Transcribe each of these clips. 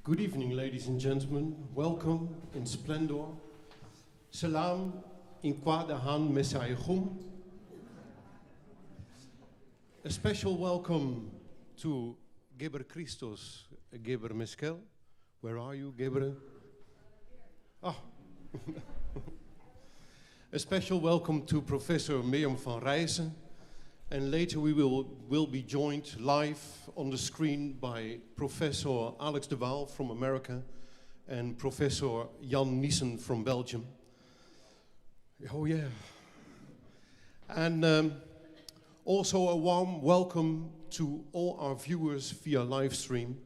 Good evening, ladies and gentlemen. Welcome in Splendor. Salam in Kwadahan Mesaichum. A special welcome to Geber Christos, Geber Meskel. Where are you, Geber? Ah. A special welcome to Professor Mirjam van Rijssen. And later we will be joined live on the screen by Professor Alex de Waal from America and Professor Jan Niesen from Belgium. Oh yeah. And also a warm welcome to all our viewers via live stream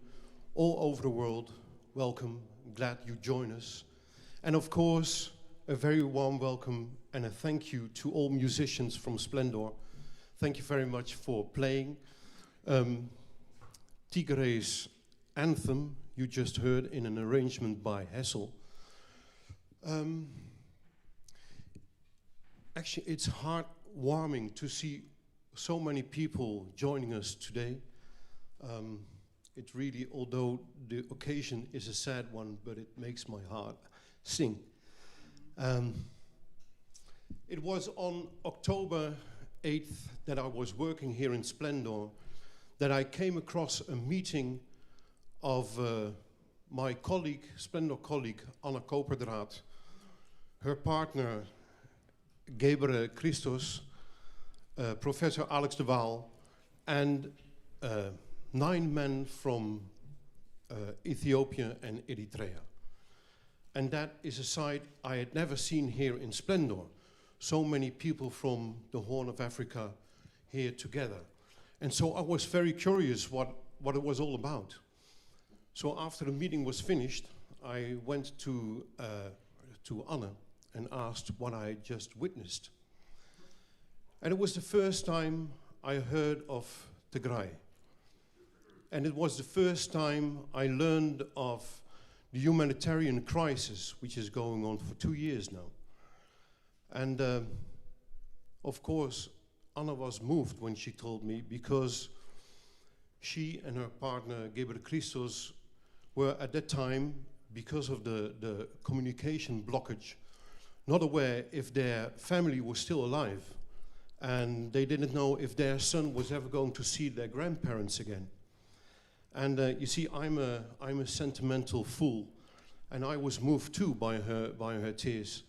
all over the world. Welcome, glad you join us. And of course, a very warm welcome and a thank you to all musicians from Splendor. Thank you very much for playing. Tigray's anthem you just heard in an arrangement by Hessel. Actually, it's heartwarming to see so many people joining us today. It really, although the occasion is a sad one, but it makes my heart sing. It was on October 8th that I was working here in Splendor that I came across a meeting of my colleague, Splendor colleague, Anna Koperdraad, her partner, Geber Christos, Professor Alex de Waal, and 9 men from Ethiopia and Eritrea. And that is a sight I had never seen here in Splendor. So many people from the Horn of Africa here together. And so I was very curious what it was all about. So after the meeting was finished, I went to Anna and asked what I just witnessed. And it was the first time I heard of Tigray. And it was the first time I learned of the humanitarian crisis, which is going on for 2 years now. And of course, Anna was moved when she told me, because she and her partner, Geber Christos, were at that time, because of the communication blockage, not aware if their family was still alive. And they didn't know if their son was ever going to see their grandparents again. And you see, I'm a sentimental fool, and I was moved too by her tears.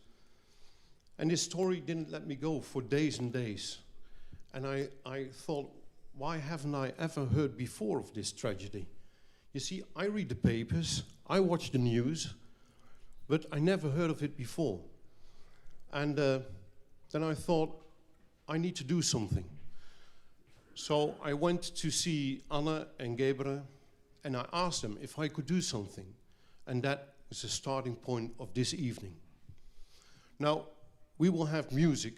And this story didn't let me go for days and days. And I thought, why haven't I ever heard before of this tragedy? You see, I read the papers, I watch the news, but I never heard of it before. And then I thought, I need to do something. So I went to see Anna and Geber, and I asked them if I could do something. And that was the starting point of this evening. Now, we will have music,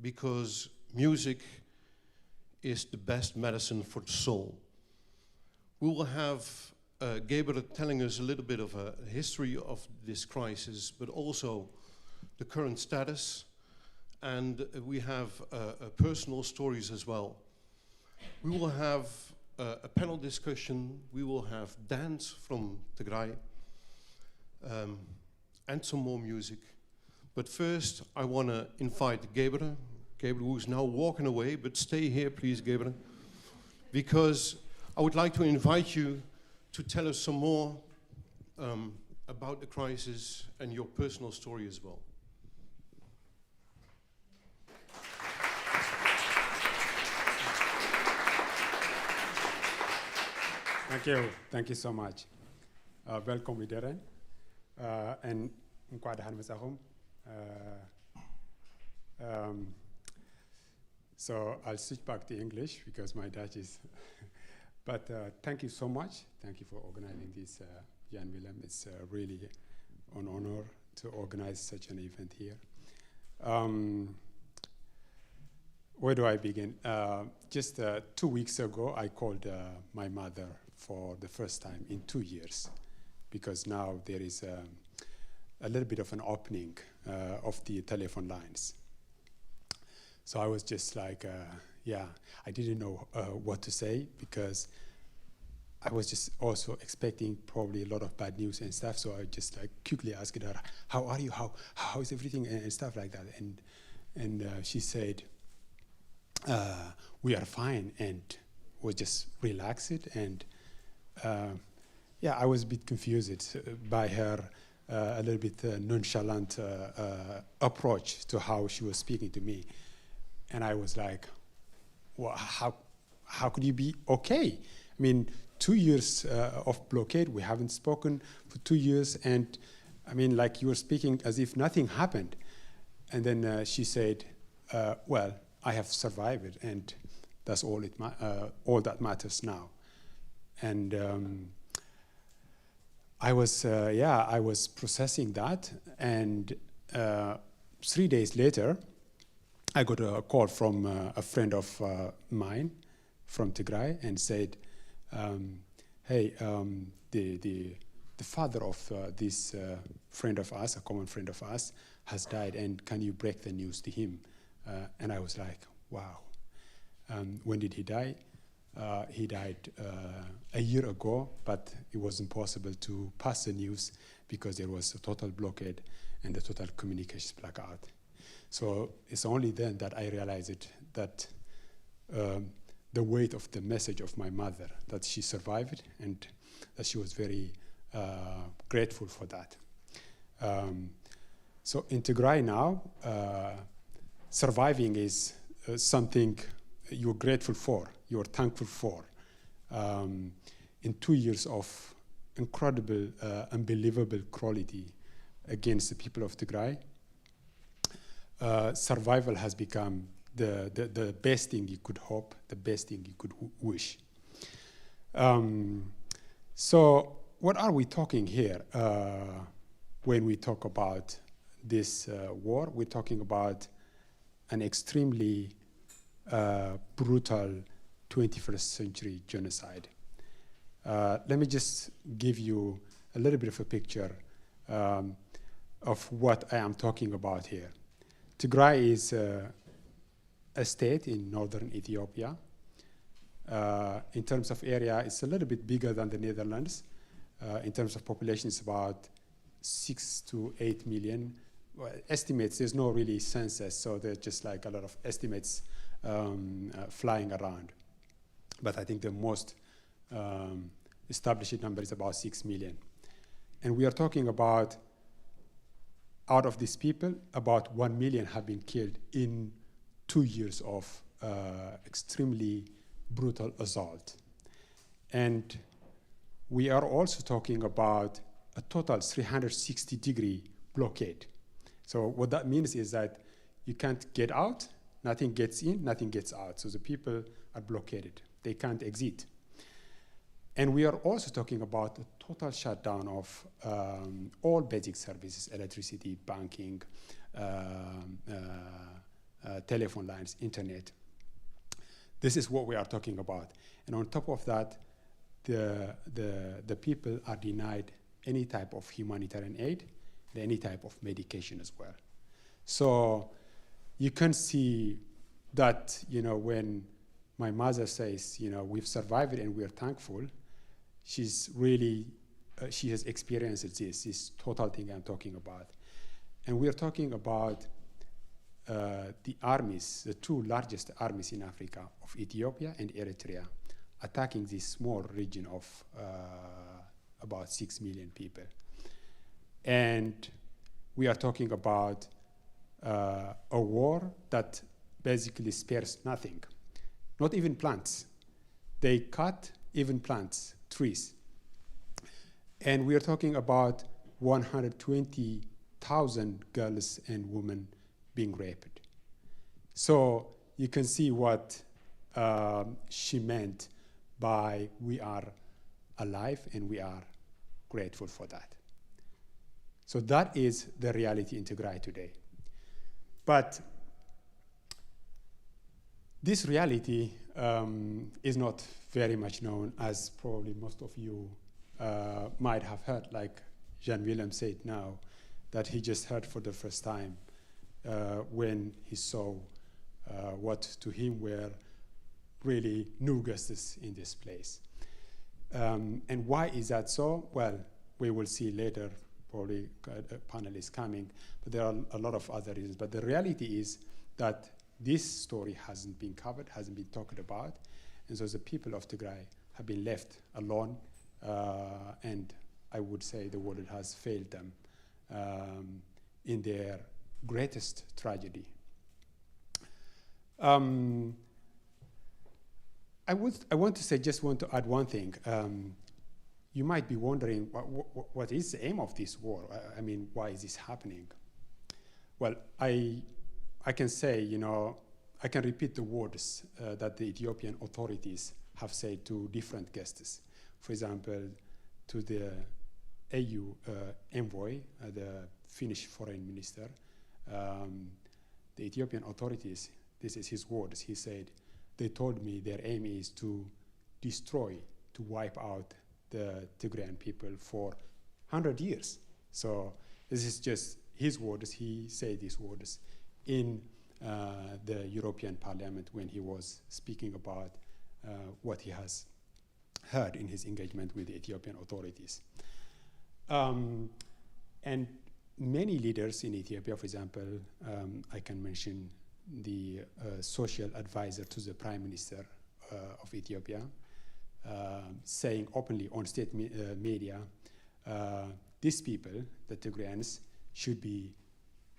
because music is the best medicine for the soul. We will have Geber telling us a little bit of a history of this crisis, but also the current status. And we have personal stories as well. We will have a panel discussion. We will have dance from Tigray, and some more music. But first, I want to invite Geber, who's now walking away, but stay here, please, Geber, because I would like to invite you to tell us some more about the crisis and your personal story as well. Thank you so much. Welcome iedereen. En Nkwadhan Mesachum. So I'll switch back to English because my Dutch is. But thank you so much. Thank you for organizing this, Jan Willem. It's really an honor to organize such an event here. Where do I begin? Just 2 weeks ago, I called my mother for the first time in 2 years, because now there is a little bit of an opening of the telephone lines. So I was just like, I didn't know what to say, because I was just also expecting probably a lot of bad news and stuff. So I just like quickly asked her, "How are you? How is everything?" and stuff like that. And she said, "We are fine," and was just relaxed. And yeah, I was a bit confused by her a little bit nonchalant approach to how she was speaking to me. And I was like, well, how could you be okay? I mean, 2 years of blockade, we haven't spoken for 2 years, and I mean, like you were speaking as if nothing happened. And then she said, well, I have survived, and that's all that matters now. And I was processing that, and 3 days later, I got a call from a friend of mine from Tigray and said, hey, the father of this friend of ours, a common friend of ours, has died, and can you break the news to him? And I was like, wow. When did he die? He died a year ago, but it wasn't possible to pass the news because there was a total blockade and a total communications blackout. So it's only then that I realized that the weight of the message of my mother, that she survived and that she was very grateful for that. So in Tigray now, surviving is something you're grateful for, you're thankful for. In 2 years of incredible, unbelievable cruelty against the people of Tigray, survival has become the best thing you could hope, the best thing you could wish. So what are we talking here when we talk about this war? We're talking about an extremely brutal 21st century genocide. Let me just give you a little bit of a picture of what I am talking about here. Tigray is a state in northern Ethiopia. In terms of area, it's a little bit bigger than the Netherlands. In terms of population, it's about 6 to 8 million. Well, estimates, there's no really census, so there's just like a lot of estimates flying around. But I think the most established number is about 6 million. And we are talking about, out of these people, about 1 million have been killed in 2 years of extremely brutal assault. And we are also talking about a total 360-degree blockade. So what that means is that you can't get out, nothing gets in, nothing gets out. So the people are blockaded. They can't exit. And we are also talking about a total shutdown of all basic services, electricity, banking, telephone lines, internet. This is what we are talking about. And on top of that, the people are denied any type of humanitarian aid and any type of medication as well. So you can see that, you know, when my mother says, you know, we've survived and we're thankful, she's really, she has experienced this total thing I'm talking about. And we're talking about the armies, the two largest armies in Africa, of Ethiopia and Eritrea, attacking this small region of about 6 million people. And we are talking about a war that basically spares nothing, not even plants. They cut even plants, trees. And we are talking about 120,000 girls and women being raped. So you can see what she meant by we are alive and we are grateful for that. So that is the reality in Tigray today. But this reality is not very much known, as probably most of you might have heard, like Jean-Willem said now, that he just heard for the first time when he saw what to him were really new guests in this place. And why is that so? Well, we will see later, probably a panel is coming, but there are a lot of other reasons. But the reality is that this story hasn't been covered, hasn't been talked about, and so the people of Tigray have been left alone, and I would say the world has failed them in their greatest tragedy. I want to add one thing. You might be wondering, what is the aim of this war? I mean, why is this happening? Well, I can say, I can repeat the words that the Ethiopian authorities have said to different guests. For example, to the AU envoy, the Finnish foreign minister, the Ethiopian authorities, this is his words, he said, they told me their aim is to destroy, to wipe out the Tigrayan people for 100 years. So this is just his words. He said these words in the European Parliament when he was speaking about what he has heard in his engagement with the Ethiopian authorities. And many leaders in Ethiopia, for example, I can mention the social advisor to the Prime Minister of Ethiopia, saying openly on state media, these people, the Tigrayans, should be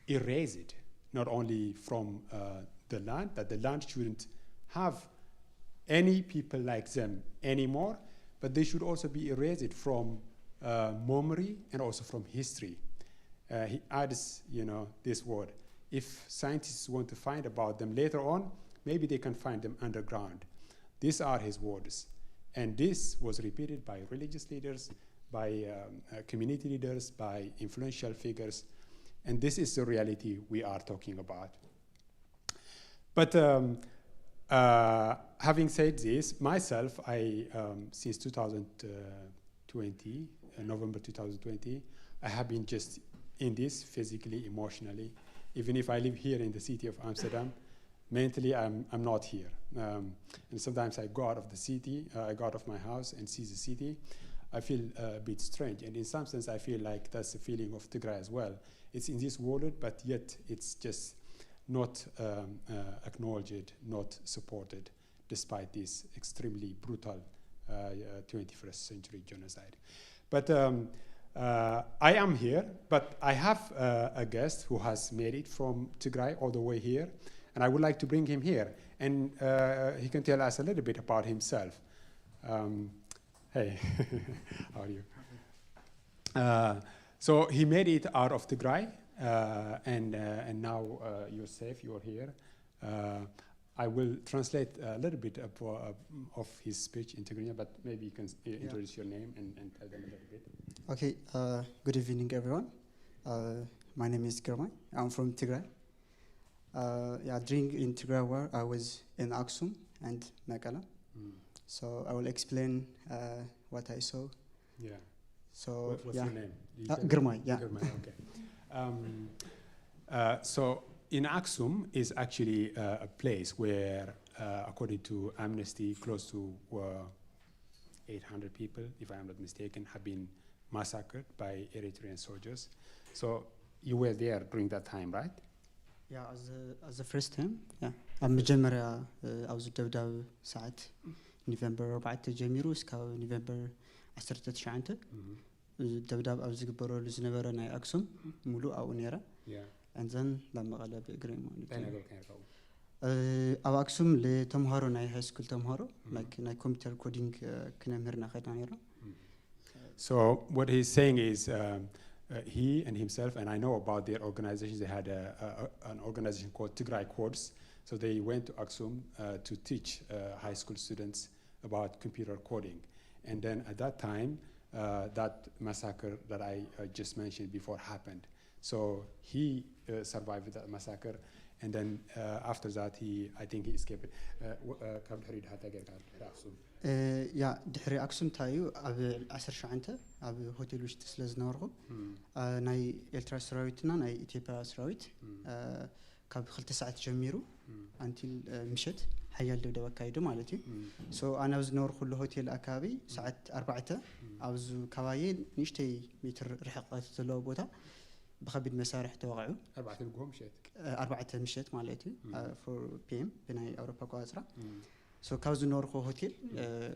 erased, not only from the land, that the land shouldn't have any people like them anymore, but they should also be erased from memory and also from history. He adds, this word. If scientists want to find about them later on, maybe they can find them underground. These are his words. And this was repeated by religious leaders, by community leaders, by influential figures. And this is the reality we are talking about. But having said this, myself, since 2020, November 2020, I have been just in this physically, emotionally. Even if I live here in the city of Amsterdam, mentally I'm not here. And sometimes I go out of the city, I go out of my house and see the city. I feel a bit strange. And in some sense, I feel like that's the feeling of Tigray as well. It's in this world, but yet it's just not acknowledged, not supported, despite this extremely brutal 21st century genocide. But I am here, but I have a guest who has made it from Tigray all the way here, and I would like to bring him here, and he can tell us a little bit about himself. Hey, how are you? So he made it out of Tigray, and now you're safe, you're here. I will translate a little bit of his speech in Tigrinya, but maybe you can introduce your name and tell them a little bit. Okay, good evening, everyone. My name is Girmay. I'm from Tigray. During in Tigray war, I was in Aksum and Mekala. So I will explain what I saw. Yeah. So what's your name? Girmay. Yeah. Girmay, okay. So in Aksum is actually a place where, according to Amnesty, close to 800 people, if I am not mistaken, have been massacred by Eritrean soldiers. So you were there during that time, right? Yeah, as the first time. Yeah. مجمرة أوز الدبداب ساعة نوفمبر 4 جميرو سكاو نوفمبر 10 تشعنته الدبداب أوز جبرو لزنبرة ناي أكسم ملو أو نيرة. And then لما غلا بإجريم. أو أكسم لتمهارو ناي high school تمهارو like ناي computer coding كنا مهرنا خدنا نيرة. So what he's saying is he and himself, and I know about their organizations, they had an organization called Tigray Codes. So they went to Aksum to teach high school students about computer coding. And then at that time, that massacre that I just mentioned before happened. So he survived that massacre. And then after that, I think he escaped. يا دحري أكسم تايو أبي عشر شعنته أبي هوتيل وش تسلز نورغو ناي إلترا سراويتنا ناي إثيوبيا سراويت كاب خلت ساعات جميرو أنتي مشت حيال دبدبة كايدو مالتي so أنا أوز نور كل هوتيل أكابي ساعات 4 أوز كواين نشتي متر رحقات تلو بوتا بخبيد مسارح توقعوا 4 القوم مشيت 4 مشت مالتي 4 PM بناي أوروبا قاصرة so كاوز نور كو هوتيل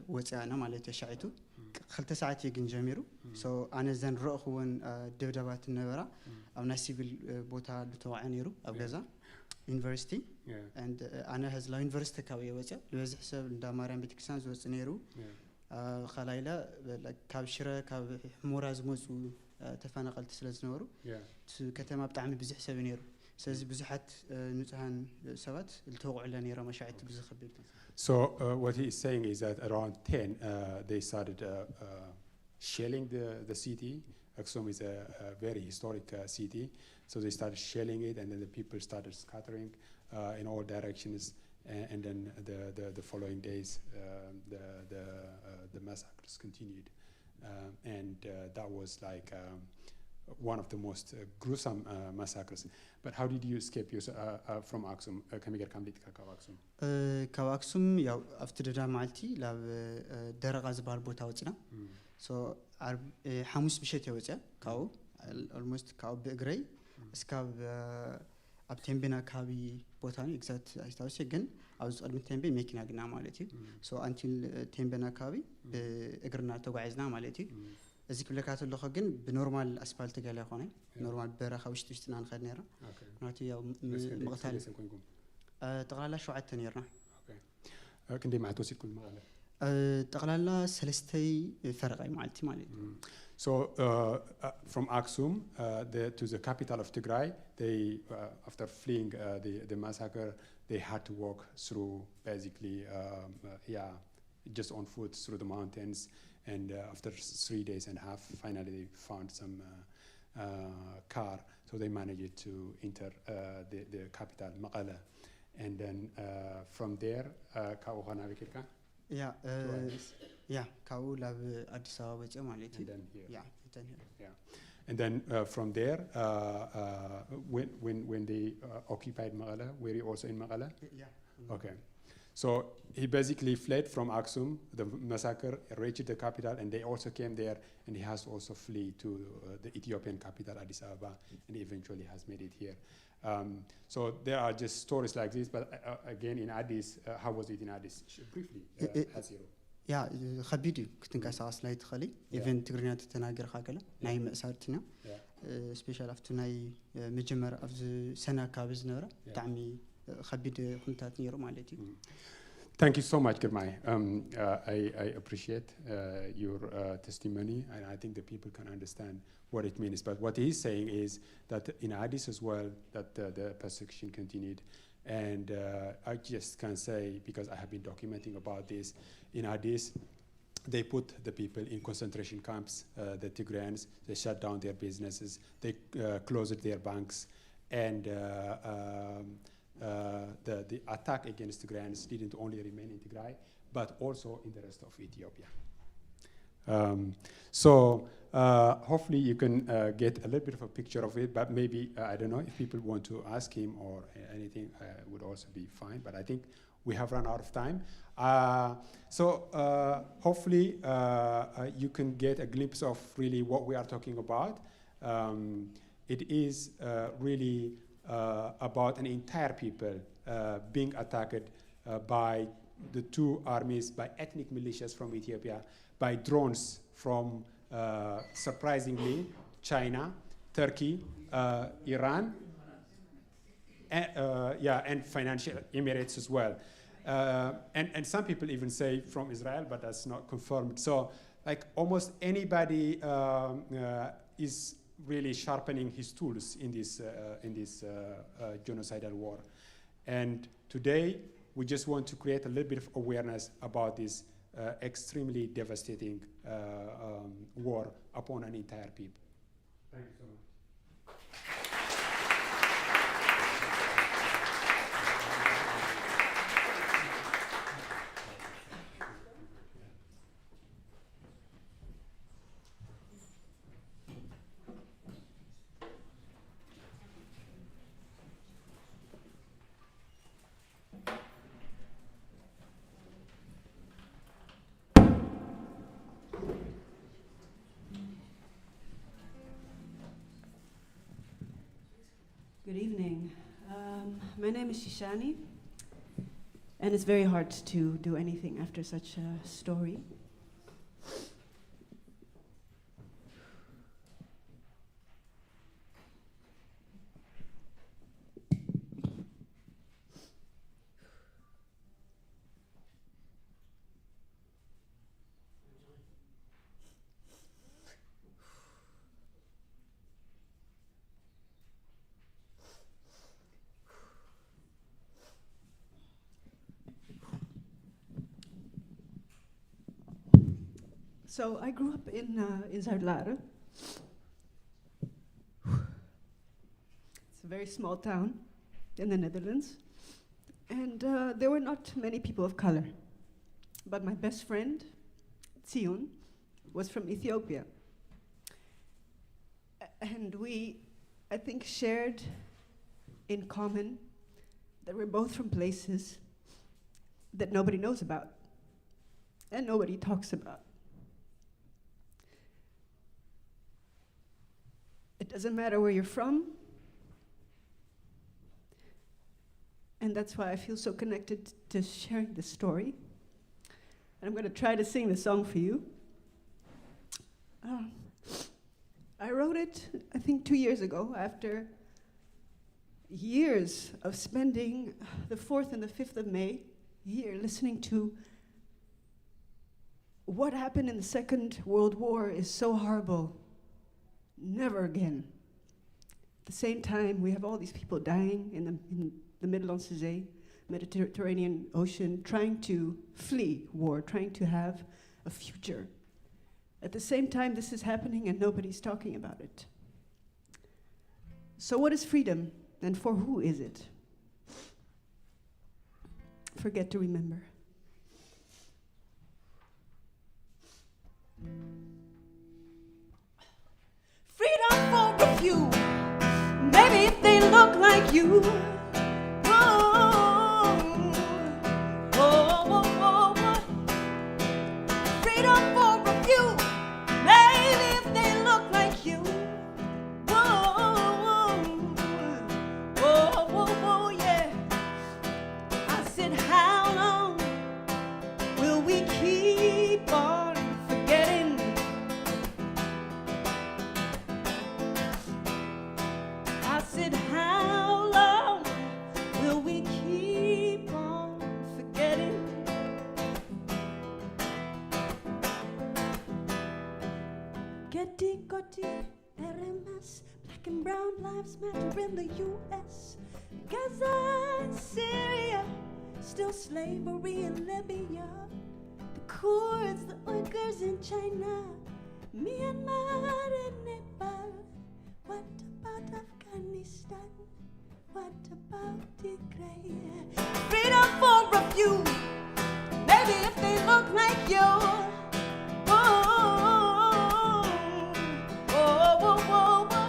وصانا مالتي شايتو خلت ساعات يجن جميرو so أنا زين رأخون دبدبات النبرة أو ناسيفل بوتا لتوقعنيرو أو جزا university and أنا هزلا university كاوي وجه لوز حساب دا ماريان بيتكسان زوج نيرو خلايلا كابشرة كاب موراز موسو تفانقل تسلز نورو كتما بتعمل بزح حساب نيرو ساز بزحت نتهان سوات التوقع لنا نيرو مشاعت بزح خبير. So what he is saying is that around 10 they started shelling the city. Aksum is a very historic city, so they started shelling it, and then the people started scattering in all directions, and then the following days the massacres continued, and that was like one of the most gruesome massacres. But how did you escape from Aksum? Kamigar Kamlit Kawaksom. Kawaksom, yeah, after the Malti, love Deragaz Barbotautsna. So حموس بشيت يوجه كاو almost كاو بإجري اسكاب أبتين بنا كابي بوتاني exact أستوى جن أوز ألمتين بي ميكنا جنا مالتي so until تين بنا كابي بإجرنا توقعزنا مالتي ذيك بلكات اللي خجن بنورمال أسفلت جالي خاني نورمال برا خوش تشتنا نخد نيرة ناتي يوم مقتل تقال شو عد تنيرنا كندي مع توصي كل ما تقلنا سلستي فرقي مالتي مالي. So from Aksum to the capital of Tigray, they after fleeing the massacre, they had to walk through basically just on foot through the mountains, and after 3 days and a half, finally they found some car, so they managed to enter the capital Maqala, and then from there Kauhana Vikirka. Kau lab Addis Ababa maleti. And then here. Yeah. And then from there, when they occupied Maqala, were you also in Maqala? Yeah. Okay. So he basically fled from Aksum, the massacre, reached the capital, and they also came there, and he has also flee to the Ethiopian capital, Addis Ababa, and eventually has made it here. So there are just stories like this, but again in Addis, how was it in Addis? Briefly, Haziro. Yeah, خبيدي كنت نقص لا يدخلي even تقرينا تتناقر خاكله ناي مأسارتنا special after ناي مجمر أفز سنة كابز نورا تعمي خبيدي كنت تنيرو مالتي. Thank you so much, Kirmai. I appreciate your testimony, and I think the people can understand what it means. But what he's saying is that in Addis as well, that the persecution continued. And I just can say, because I have been documenting about this, in Addis, they put the people in concentration camps, the Tigrayans, they shut down their businesses, they closed their banks, and the attack against Tigrayans didn't only remain in Tigray, but also in the rest of Ethiopia. So hopefully you can get a little bit of a picture of it, but maybe, I don't know, if people want to ask him or anything, would also be fine, but I think we have run out of time. So hopefully you can get a glimpse of really what we are talking about. It is really about an entire people being attacked by the two armies, by ethnic militias from Ethiopia, by drones from, surprisingly, China, Turkey, Iran, and financial Emirates as well. And some people even say from Israel, but that's not confirmed. So like almost anybody is really sharpening his tools in this genocidal war. And today, we just want to create a little bit of awareness about this extremely devastating war upon an entire people. Thank you so much. Good evening. My name is Shishani, and it's very hard to do anything after such a story. So I grew up in Zuidlaren. It's a very small town in the Netherlands. And there were not many people of color. But my best friend, Tion, was from Ethiopia. And we, I think, shared in common that we're both from places that nobody knows about and nobody talks about. It doesn't matter where you're from, and that's why I feel so connected to sharing this story. And I'm going to try to sing the song for you. I wrote it, I think, 2 years ago, after years of spending the 4th and the 5th of May here listening to what happened in the Second World War is so horrible. Never again. At the same time, we have all these people dying in the Middellandse Zee, Mediterranean Ocean, trying to flee war, trying to have a future. At the same time, this is happening and nobody's talking about it. So what is freedom, and for who is it? Forget to remember. Freedom for a few, maybe if they look like you. Whoa, whoa, whoa, whoa, whoa. Freedom for a few, maybe if they look like you. Whoa, whoa, whoa, whoa, yeah. I said, how long will we keep on forgetting? I said, how long will we keep on forgetting? Getty, Gotti, RMS, black and brown lives matter in the US. Gaza and Syria, still slavery in Libya. The Kurds, the Uyghurs in China, Myanmar and Nepal. What about Afghanistan? What about Tigray? Freedom for a few, maybe if they look like you. Whoa, whoa, whoa, whoa, whoa.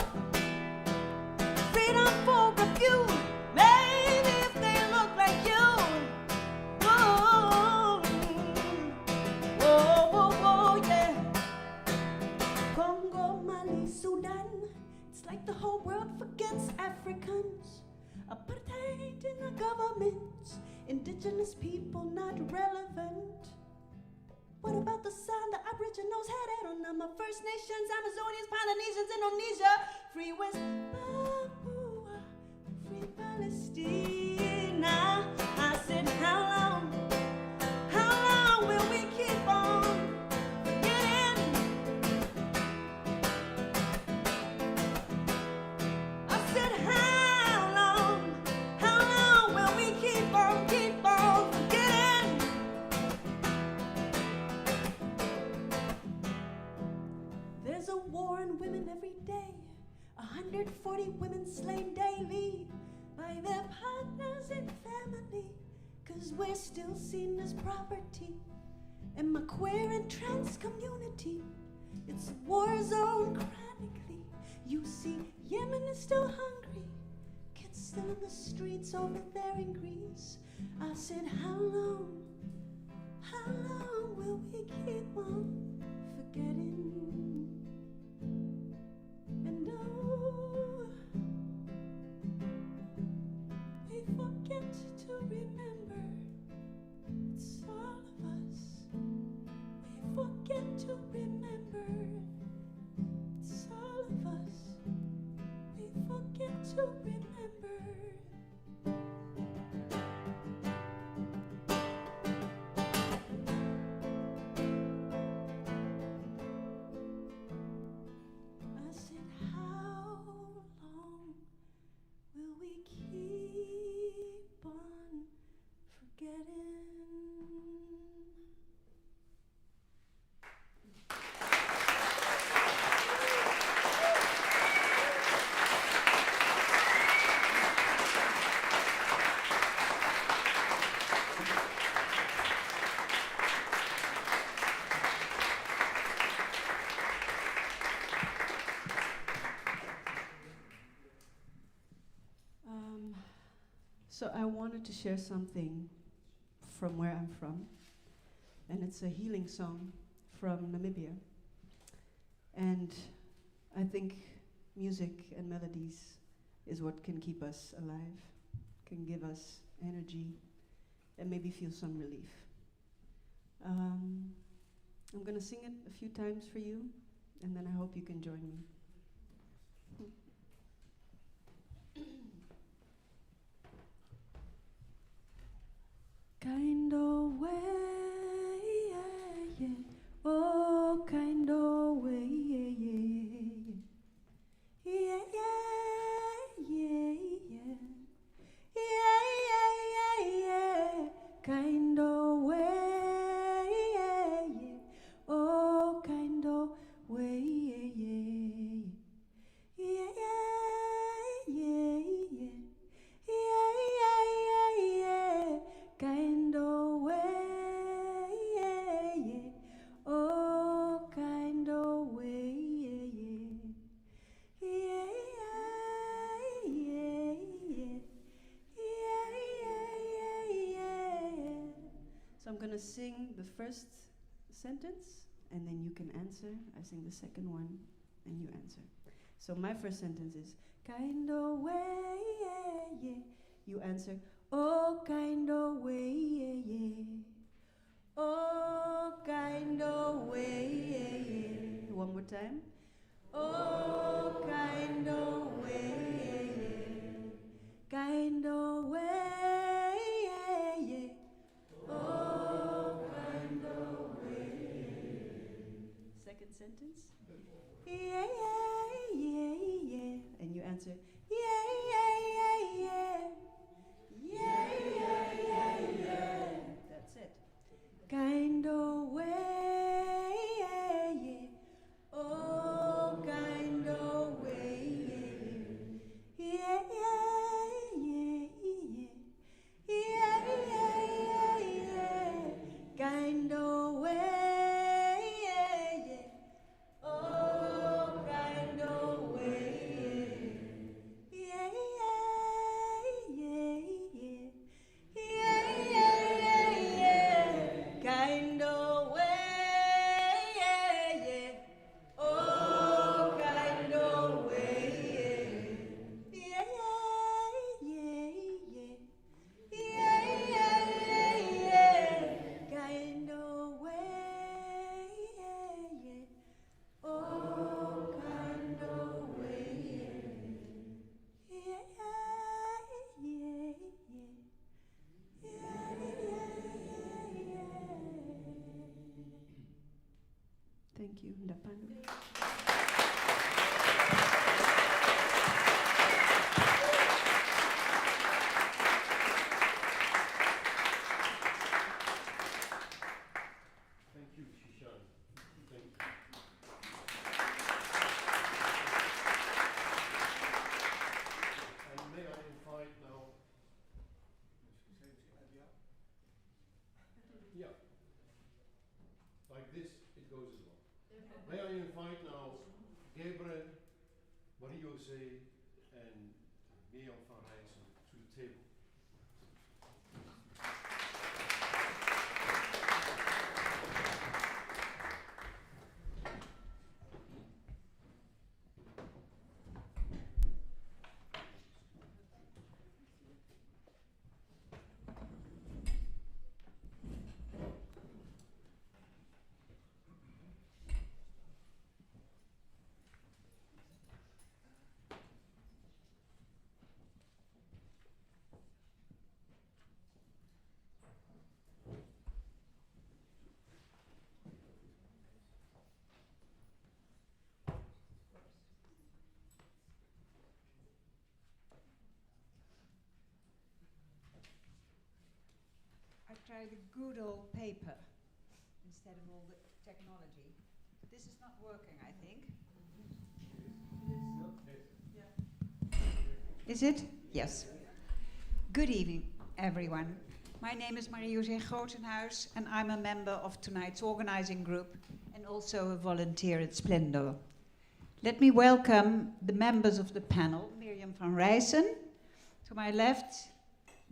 Freedom for a few, maybe if they look like you. Whoa, whoa, whoa, whoa, yeah. Congo, Mali, Sudan. It's like the whole world forgets Africans. Apartheid in the government. Indigenous people not relevant. What about the sound the Aboriginals had on them? First Nations, Amazonians, Polynesians, Indonesia. Free West Papua, free Palestine. I said, how long will we keep on forgetting? I said, how long will we keep on forgetting? There's a war on women every day. 140 women slain daily by their partners and family, 'cause we're still seen as property. In my queer and trans community, it's a war zone chronically. You see, Yemen is still hungry, kids still in the streets over there in Greece. I said, how long will we keep on forgetting? And oh, to remember. I said, how long will we keep on forgetting? So I wanted to share something from where I'm from, and it's a healing song from Namibia. And I think music and melodies is what can keep us alive, can give us energy, and maybe feel some relief. I'm gonna sing it a few times for you, and then I hope you can join me. Kind of way, yeah, yeah. Oh, kind of way, yeah, yeah, yeah, yeah, yeah, yeah, yeah, yeah, yeah, kind of way, yeah, yeah. Oh, kind of way, yeah, yeah, yeah, yeah, yeah, yeah. Kind of way, yeah, yeah. Oh, kind of way, yeah, yeah. Yeah, yeah, yeah. Yeah, yeah, yeah. So I'm gonna sing the first sentence, and then you can answer. I sing the second one, and you answer. So my first sentence is kind of way, yeah, yeah. You answer, oh, kind of way, yeah, yeah. Oh, kind of way, yeah, yeah. One more time. Oh, kind of way, yeah, yeah. Kind of way, yeah, yeah. Oh, kind of way, yeah, yeah. Second sentence. Yeah, yeah, yeah, yeah. And you answer, yeah, yeah, yeah, yeah. Yeah, yeah, yeah, yeah. That's it. Kind of way, yeah, yeah. Oh, kind of way, yeah, yeah. Yeah, yeah, yeah. Yeah, yeah, yeah, yeah. Kind of way, yeah, yeah. Oh, kind of way, yeah, yeah, yeah, yeah. Yeah, yeah, yeah, yeah. Kind of way, yeah, yeah. Oh, kind of way, yeah, yeah, yeah, yeah. Yeah, yeah, yeah, yeah. Kind of way, yeah, yeah. Oh, kind of way, yeah, yeah, yeah, yeah. Thank you, Ndapano. Thank you, Shishan. Thank you. And may I invite now? Yeah. Like this, it goes as well. May I invite now Gabriel, Marie-José, and Mirjam van Rijssen to the table. try the good old paper instead of all the technology. This is not working, I think. Is it? Yes. Good evening, everyone. My name is Marie-José Grotenhuis, and I'm a member of tonight's organizing group and also a volunteer at Splendor. Let me welcome the members of the panel, Mirjam van Rijssen. To my left,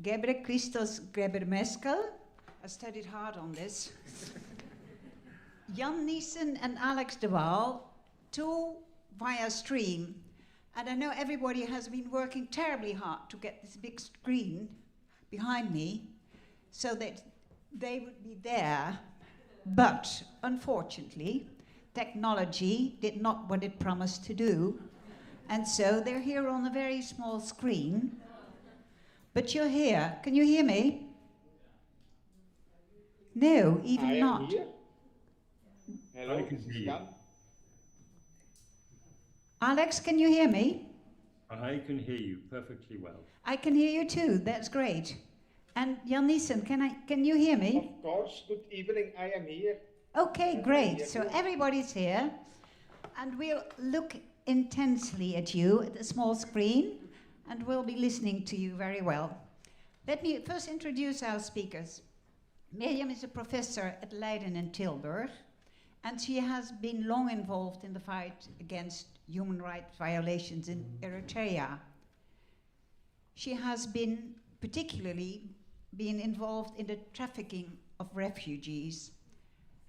Gebre Christos Gebremeskel. I studied hard on this. Jan Niesen and Alex de Waal, two via stream. And I know everybody has been working terribly hard to get this big screen behind me so that they would be there. But unfortunately, technology did not what it promised to do. And so they're here on a very small screen. But you're here. Can you hear me? No, even not. Here. Hello, I can hear you. Alex, can you hear me? I can hear you perfectly well. I can hear you too. That's great. And Jan Niesen, can you hear me? Of course. Good evening. I am here. Okay, great. So everybody's here. And we'll look intensely at you at the small screen, and we'll be listening to you very well. Let me first introduce our speakers. Mirjam is a professor at Leiden and Tilburg, and she has been long involved in the fight against human rights violations in Eritrea. She has been particularly involved in the trafficking of refugees.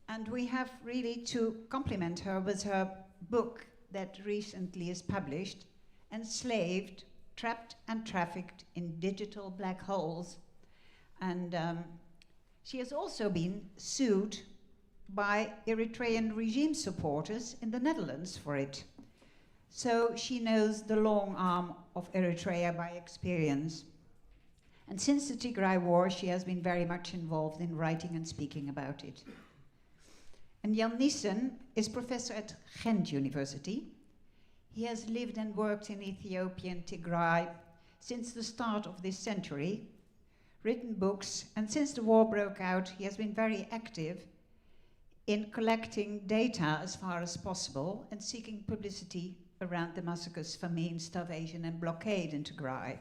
And we have really to compliment her with her book that recently is published, Enslaved, Trapped and Trafficked in Digital Black Holes. And she has also been sued by Eritrean regime supporters in the Netherlands for it. So she knows the long arm of Eritrea by experience. And since the Tigray war, she has been very much involved in writing and speaking about it. And Jan Niesen is professor at Ghent University. He has lived and worked in Ethiopia and Tigray since the start of this century, written books, and since the war broke out, he has been very active in collecting data as far as possible and seeking publicity around the massacres, famine, starvation, and blockade in Tigray.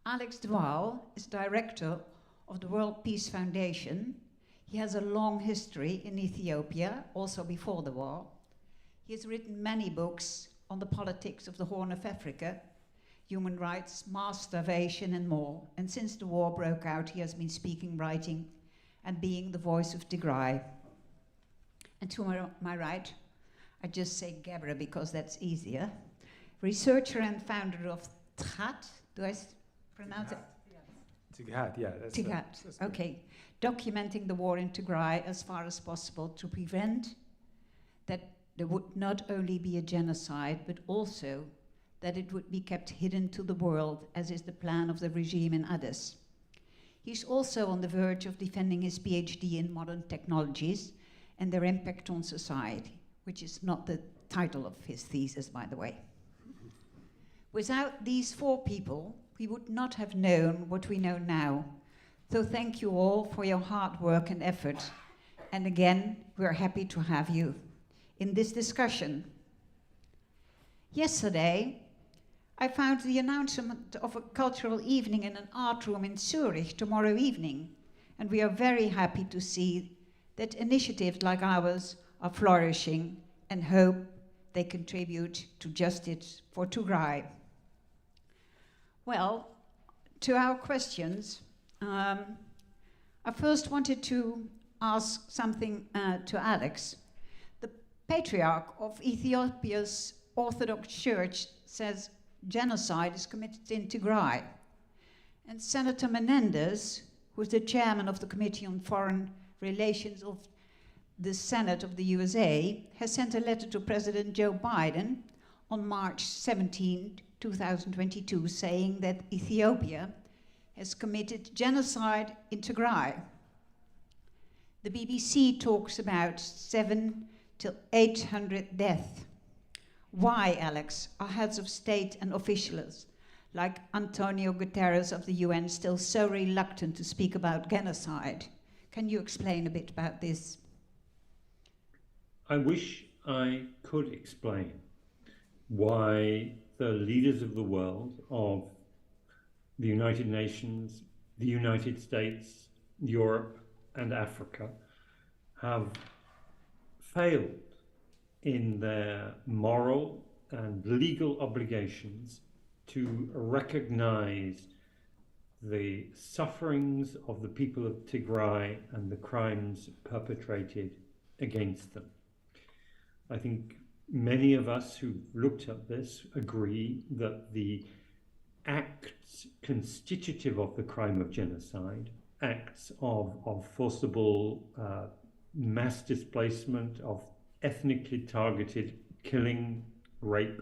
Alex de Waal is director of the World Peace Foundation. He has a long history in Ethiopia, also before the war. He has written many books on the politics of the Horn of Africa, human rights, mass starvation, and more. And since the war broke out, he has been speaking, writing, and being the voice of Tigray. And to my right, I just say Gebre because that's easier. Researcher and founder of TGAT. Do I pronounce it? Tighat, yeah. That's TGAT, okay. Documenting the war in Tigray as far as possible to prevent that there would not only be a genocide, but also that it would be kept hidden to the world, as is the plan of the regime in Addis. He's also on the verge of defending his PhD in modern technologies and their impact on society, which is not the title of his thesis, by the way. Without these four people, we would not have known what we know now. So thank you all for your hard work and effort. And again, we're happy to have you in this discussion. Yesterday, I found the announcement of a cultural evening in an art room in Zurich tomorrow evening, and we are very happy to see that initiatives like ours are flourishing and hope they contribute to justice for Tigray. Well, to our questions, I first wanted to ask something to Alex. The patriarch of Ethiopia's Orthodox Church says genocide is committed in Tigray. And Senator Menendez, who is the chairman of the Committee on Foreign Relations of the Senate of the USA, has sent a letter to President Joe Biden on March 17, 2022, saying that Ethiopia has committed genocide in Tigray. The BBC talks about 700 to 800 deaths. Why, Alex, are heads of state and officials like Antonio Guterres of the UN, still so reluctant to speak about genocide? Can you explain a bit about this? I wish I could explain why the leaders of the world, of the United Nations, the United States, Europe, and Africa, have failed in their moral and legal obligations to recognize the sufferings of the people of Tigray and the crimes perpetrated against them. I think many of us who've looked at this agree that the acts constitutive of the crime of genocide, acts of forcible mass displacement, of ethnically targeted killing, rape,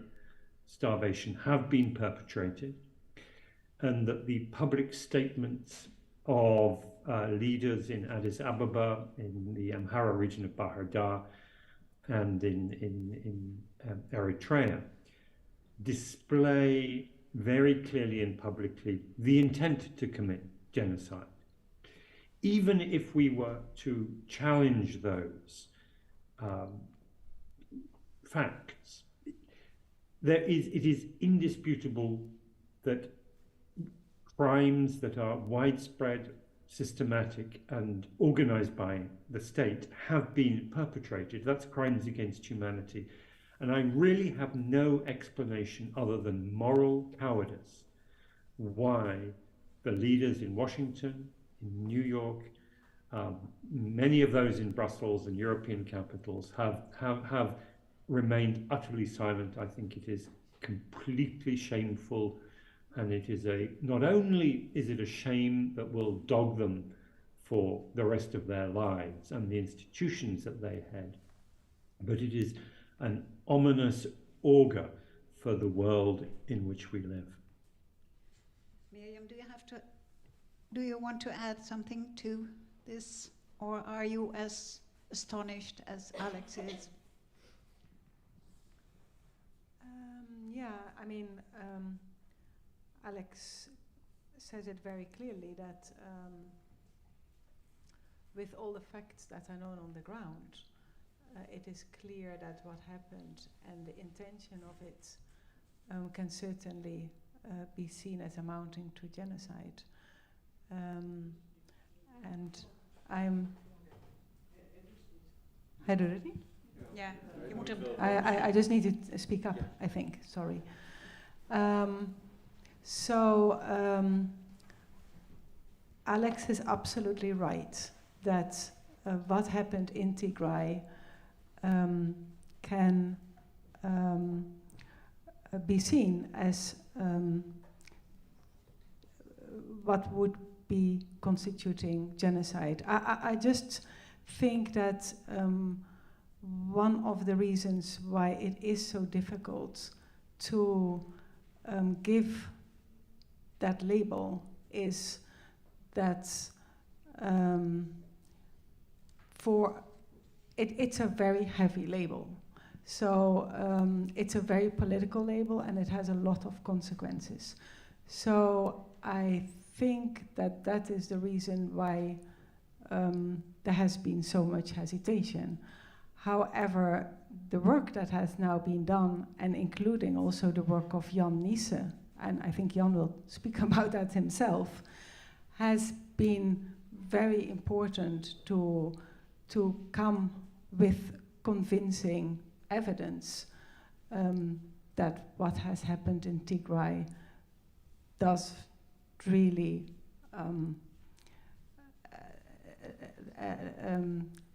starvation, have been perpetrated, and that the public statements of leaders in Addis Ababa, in the Amhara region of Bahir Dar, and in Eritrea, display very clearly and publicly the intent to commit genocide. Even if we were to challenge those facts, it is indisputable that crimes that are widespread, systematic, and organized by the state have been perpetrated. That's crimes against humanity. And I really have no explanation other than moral cowardice why the leaders in Washington, in New York, many of those in Brussels and European capitals have remained utterly silent. I think it is completely shameful, and it is not only is it a shame that will dog them for the rest of their lives and the institutions that they had, but it is an ominous augur for the world in which we live. Miriam, do you want to add something to this, or are you as astonished as Alex is? Yeah, I mean, Alex says it very clearly that with all the facts that are known on the ground, it is clear that what happened and the intention of it can certainly be seen as amounting to genocide. And I'm... Had you ready? Yeah. I just need to speak up, I think, sorry. Alex is absolutely right that what happened in Tigray can be seen as what would be constituting genocide. I just think that one of the reasons why it is so difficult to give that label is that it's a very heavy label. So it's a very political label, and it has a lot of consequences. So I think that is the reason why there has been so much hesitation. However, the work that has now been done, and including also the work of Jan Niesse, and I think Jan will speak about that himself, has been very important to come with convincing evidence that what has happened in Tigray does really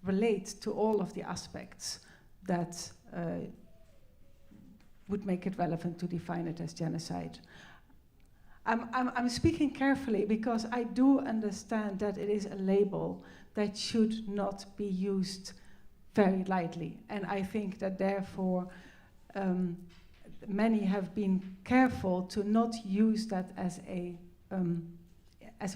relate to all of the aspects that would make it relevant to define it as genocide. I'm speaking carefully because I do understand that it is a label that should not be used very lightly, and I think that therefore many have been careful to not use that as a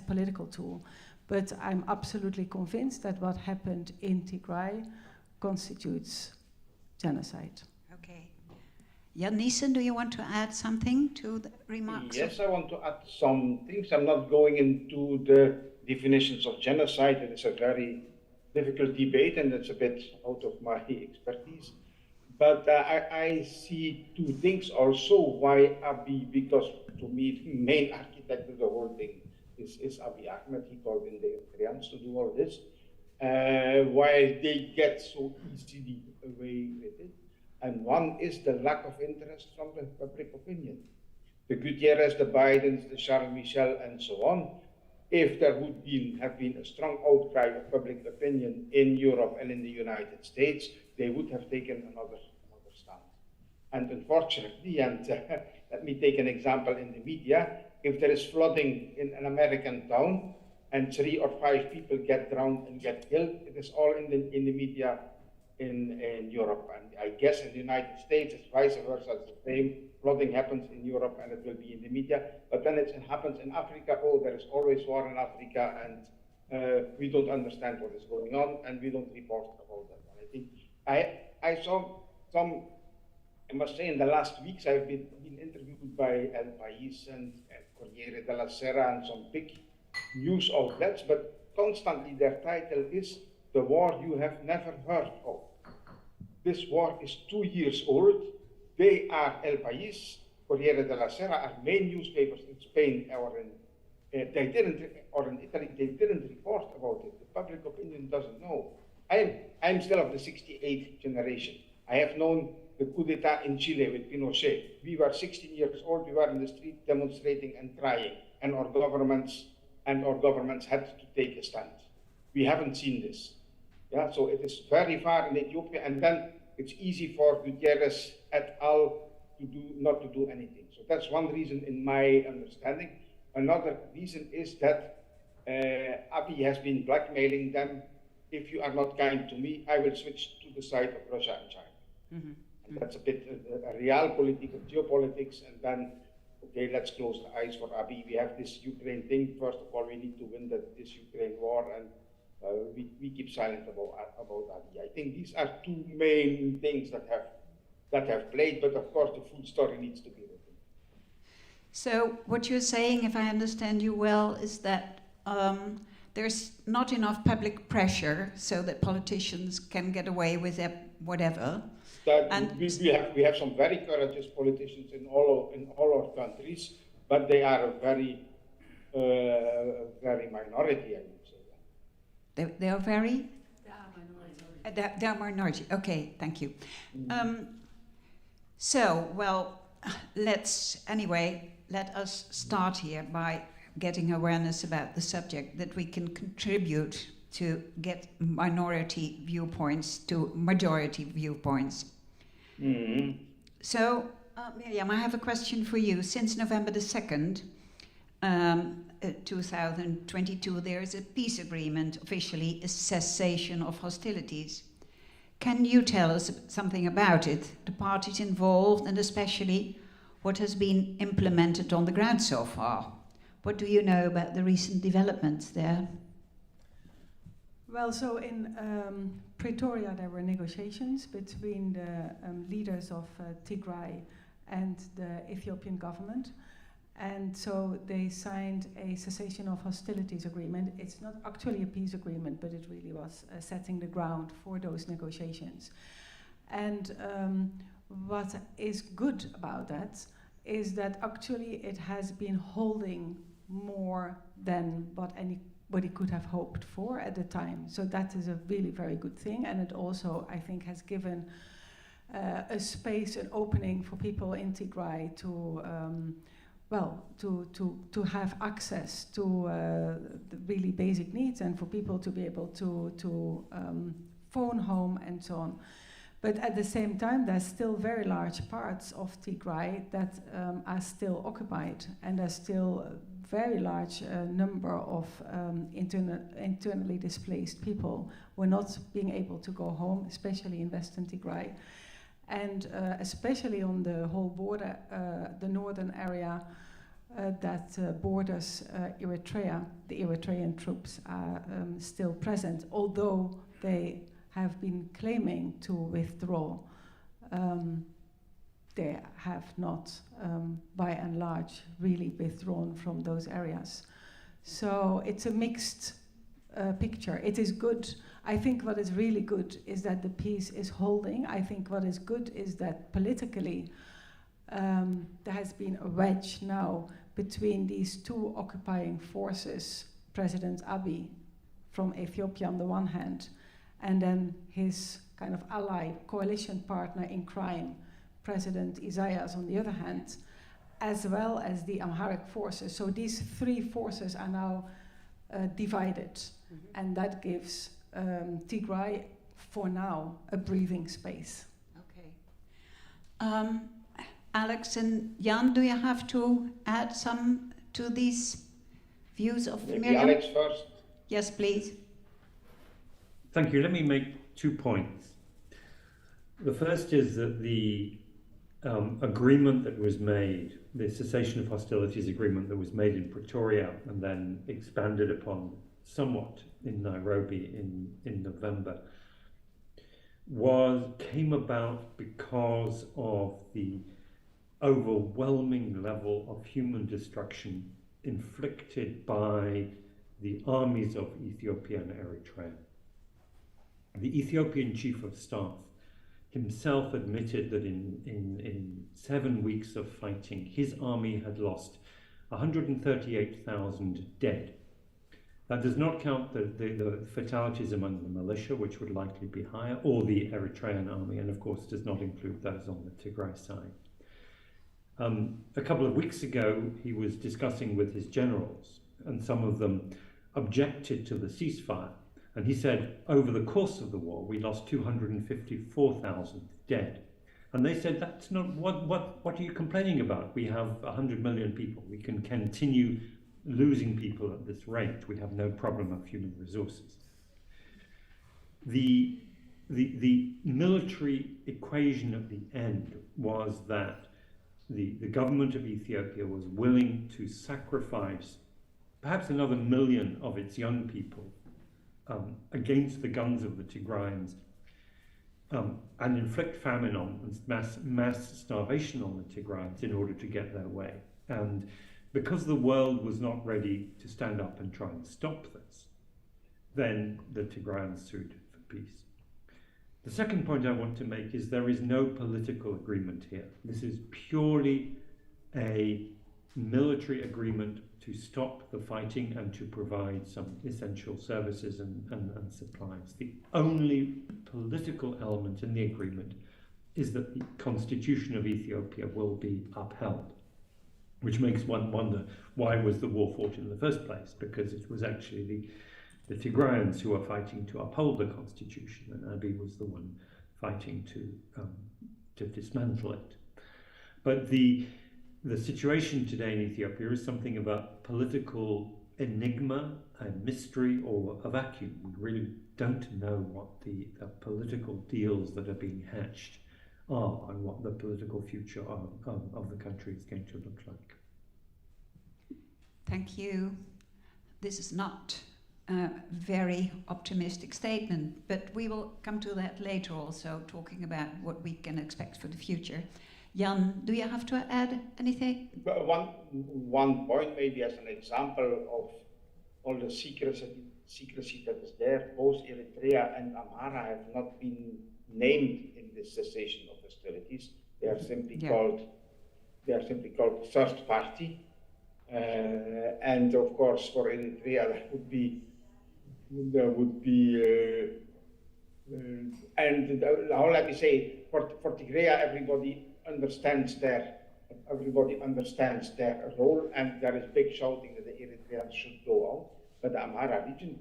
political tool. But I'm absolutely convinced that what happened in Tigray constitutes genocide. Okay. Jan Niesen, do you want to add something to the remarks? Yes, I want to add some things. I'm not going into the definitions of genocide. It is a very difficult debate, and it's a bit out of my expertise. But I see two things also why Abiy, because to me, the main architect of the whole thing is Abiy Ahmed. He called in the Eritreans to do all this. Why they get so easily away with it. And one is the lack of interest from the public opinion. The Gutierrez, the Bidens, the Charles Michel, and so on. If there would have been a strong outcry of public opinion in Europe and in the United States, they would have taken another stand. And unfortunately, and let me take an example in the media, if there is flooding in an American town and 3 or 5 people get drowned and get killed, it is all in the media in Europe. And I guess in the United States, it's vice versa, it's the same. Flooding happens in Europe and it will be in the media. But then it happens in Africa, oh, there is always war in Africa, and we don't understand what is going on, and we don't report about that. And I think I saw some, I must say, in the last weeks, I've been interviewed by El País and Corriere della Sera and some big news outlets, but constantly their title is "The War You Have Never Heard of." This war is 2 years old. They are El País, Corriere della Sera are main newspapers in Spain or in in Italy. They didn't report about it. The public opinion doesn't know. I'm still of the '68 generation. I have known the coup d'etat in Chile with Pinochet. We were 16 years old. We were in the street demonstrating and crying, and our governments had to take a stand. We haven't seen this. Yeah, so it is very far in Ethiopia, and then it's easy for Gutierrez et al. Not to do anything. So that's one reason in my understanding. Another reason is that Abiy has been blackmailing them. If you are not kind to me, I will switch to the side of Russia and China. Mm-hmm. And that's a bit a realpolitik of geopolitics, and then, okay, let's close the eyes for Abiy. We have this Ukraine thing. First of all, we need to win this Ukraine war, and we keep silent about Abiy. I think these are two main things that have played, but of course the full story needs to be written. So what you're saying, if I understand you well, is that there's not enough public pressure so that politicians can get away with whatever. And we have some very courageous politicians in all our countries, but they are a very minority, I would say. They are very? They are minority. Okay, thank you. So, well, let us start here by getting awareness about the subject, that we can contribute to get minority viewpoints to majority viewpoints. Mm-hmm. So, Miriam, I have a question for you. Since November the 2nd, 2022, there is a peace agreement, officially a cessation of hostilities. Can you tell us something about it, the parties involved, and especially what has been implemented on the ground so far? What do you know about the recent developments there? Well, so in Pretoria, there were negotiations between the leaders of Tigray and the Ethiopian government. And so they signed a cessation of hostilities agreement. It's not actually a peace agreement, but it really was setting the ground for those negotiations. And what is good about that is that actually it has been holding more than what anybody could have hoped for at the time. So that is a really very good thing. And it also, I think, has given a space, an opening for people in Tigray to have access to the really basic needs, and for people to be able to phone home and so on. But at the same time, there's still very large parts of Tigray that are still occupied, and there's still a very large number of internally displaced people who are not being able to go home, especially in Western Tigray. And especially on the whole border, the northern area that borders Eritrea, the Eritrean troops are still present, although they have been claiming to withdraw. they have not, by and large, really withdrawn from those areas. So it's a mixed picture. It is good. I think what is really good is that the peace is holding. I think what is good is that politically there has been a wedge now between these two occupying forces, President Abiy from Ethiopia on the one hand, and then his kind of ally, coalition partner in crime, President Isaias on the other hand, as well as the Amharic forces. So these three forces are now divided, and that gives Tigray, for now, a breathing space. Okay. Alex and Jan, do you have to add some to these views of Miriam? Alex first. Yes, please. Thank you. Let me make 2 points. The first is that the agreement that was made, the cessation of hostilities agreement that was made in Pretoria and then expanded upon somewhat in Nairobi in November, came about because of the overwhelming level of human destruction inflicted by the armies of Ethiopia and Eritrea. The Ethiopian chief of staff himself admitted that in 7 weeks of fighting, his army had lost 138,000 dead. That does not count the fatalities among the militia, which would likely be higher, or the Eritrean army, and of course does not include those on the Tigray side. A couple of weeks ago, he was discussing with his generals, and some of them objected to the ceasefire. And he said, over the course of the war, we lost 254,000 dead. And they said, that's not, what are you complaining about? We have 100 million people. We can continue losing people at this rate. We have no problem of human resources. The military equation at the end was that the government of Ethiopia was willing to sacrifice perhaps another 1 million of its young people against the guns of the Tigrayans and inflict famine on and mass starvation on the Tigrayans in order to get their way. And because the world was not ready to stand up and try and stop this, then the Tigrayans sued for peace. The second point I want to make is there is no political agreement here. This is purely a military agreement to stop the fighting and to provide some essential services and supplies. The only political element in the agreement is that the constitution of Ethiopia will be upheld, which makes one wonder, why was the war fought in the first place? Because it was actually the Tigrayans who were fighting to uphold the constitution, and Abiy was the one fighting to dismantle it. But the situation today in Ethiopia is something of a political enigma, a mystery, or a vacuum. We really don't know what the political deals that are being hatched are and what the political future of the country is going to look like. Thank you. This is not a very optimistic statement, but we will come to that later also, talking about what we can expect for the future. Jan, do you have to add anything? One point maybe as an example of all the secrecy that is there. Both Eritrea and Amhara have not been named in this cessation of hostilities. They are simply called third party. And of course, for Eritrea, and how let me say, for Tigray, everybody understands their role, and there is big shouting that the Eritreans should go out. But the Amhara region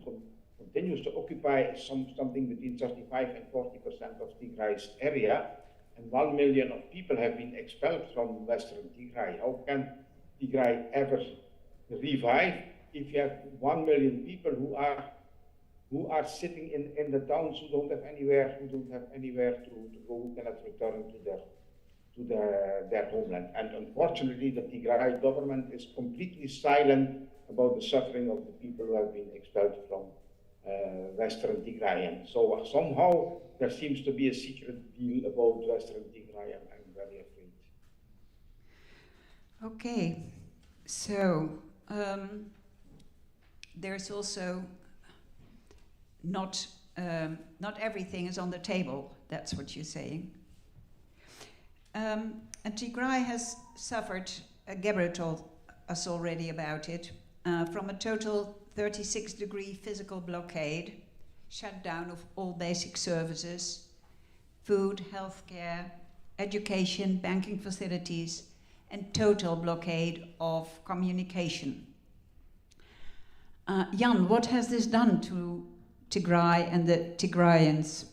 continues to occupy something between 35 and 40% of Tigray's area, and 1 million of people have been expelled from Western Tigray. How can Tigray ever revive if you have 1 million people who are sitting in the towns, who don't have anywhere to go, who cannot return to their homeland? And unfortunately, the Tigray government is completely silent about the suffering of the people who have been expelled from Western Tigray. And so somehow there seems to be a secret deal about Western Tigray, and I'm very afraid. Okay, so there's also not everything is on the table. That's what you're saying. And Tigray has suffered, Gebra told us already about it, from a total 36-degree physical blockade, shutdown of all basic services, food, healthcare, education, banking facilities, and total blockade of communication. Jan, what has this done to Tigray and the Tigrayans?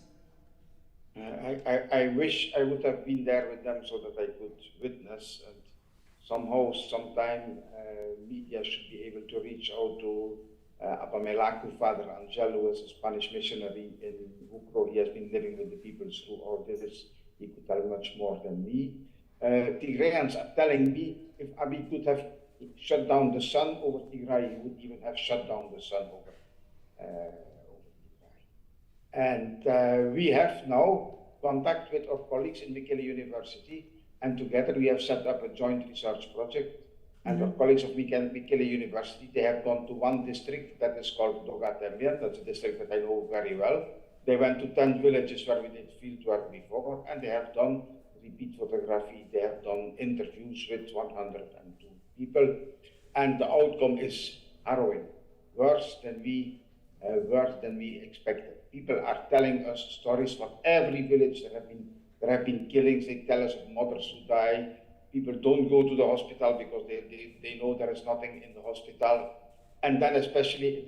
I wish I would have been there with them so that I could witness, and somehow, sometime, media should be able to reach out to Abamelaku, Father Angel, who is a Spanish missionary in Ukro. He has been living with the people through all this. He could tell much more than me. Tigrayans are telling me if Abiy could have shut down the sun over Tigray, he would even have shut down the sun over Tigray. And we have now contact with our colleagues in Mekelle University, and together we have set up a joint research project. And our colleagues of Mekelle University, they have gone to one district that is called Dogatemien. That's a district that I know very well. They went to 10 villages where we did field work before, and they have done repeat photography. They have done interviews with 102 people, and the outcome is harrowing, worse than we expected. People are telling us stories from every village. There have been killings. They tell us of mothers who die. People don't go to the hospital because they know there is nothing in the hospital. And then especially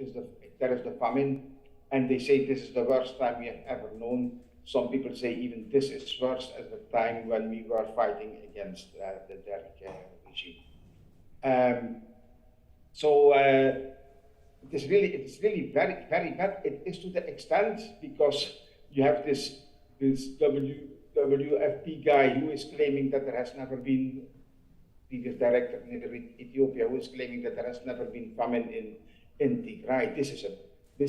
there is the famine, and they say this is the worst time we have ever known. Some people say even this is worse as the time when we were fighting against the Derg regime. So it is really very, very bad. It is to the extent because you have this WFP guy who is claiming that there has never been, previous director in Ethiopia, who is claiming that there has never been famine in Tigray. This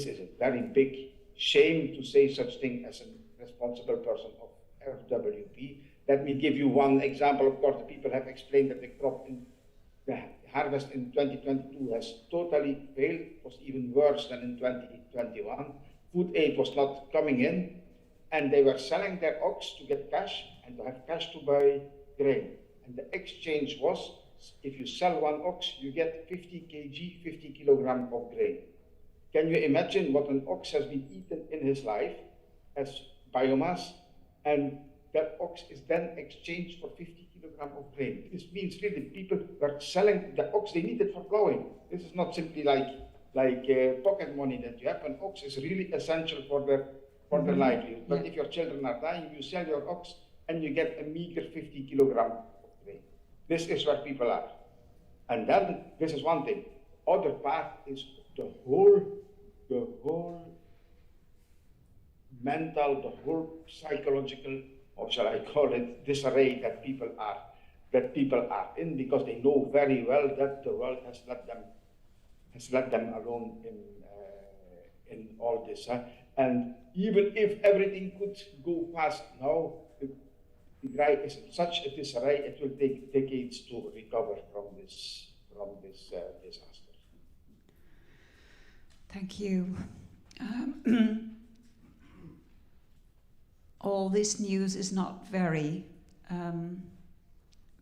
is a very big shame to say such thing as a responsible person of FWP. Let me give you one example. Of course, the people have explained that the harvest in 2022 has totally failed. It was even worse than in 2021. Food aid was not coming in, and they were selling their ox to get cash and to have cash to buy grain. And the exchange was, if you sell one ox, you get 50 kg, 50 kilogram of grain. Can you imagine what an ox has been eaten in his life as biomass, and that ox is then exchanged for 50 kilogram of grain? This means really people were selling the ox they needed for plowing. This is not simply like pocket money that you have. An ox is really essential for their livelihood. But if your children are dying, you sell your ox and you get a meager 50 kilogram of grain. This is where people are. And then this is one thing. Other part is the whole mental, the whole psychological, or shall I call it, disarray that people are in, because they know very well that the world has let them alone in all this. And even if everything could go fast now, Tigray is in such a disarray, it will take decades to recover from this disaster. Thank you. All this news is not very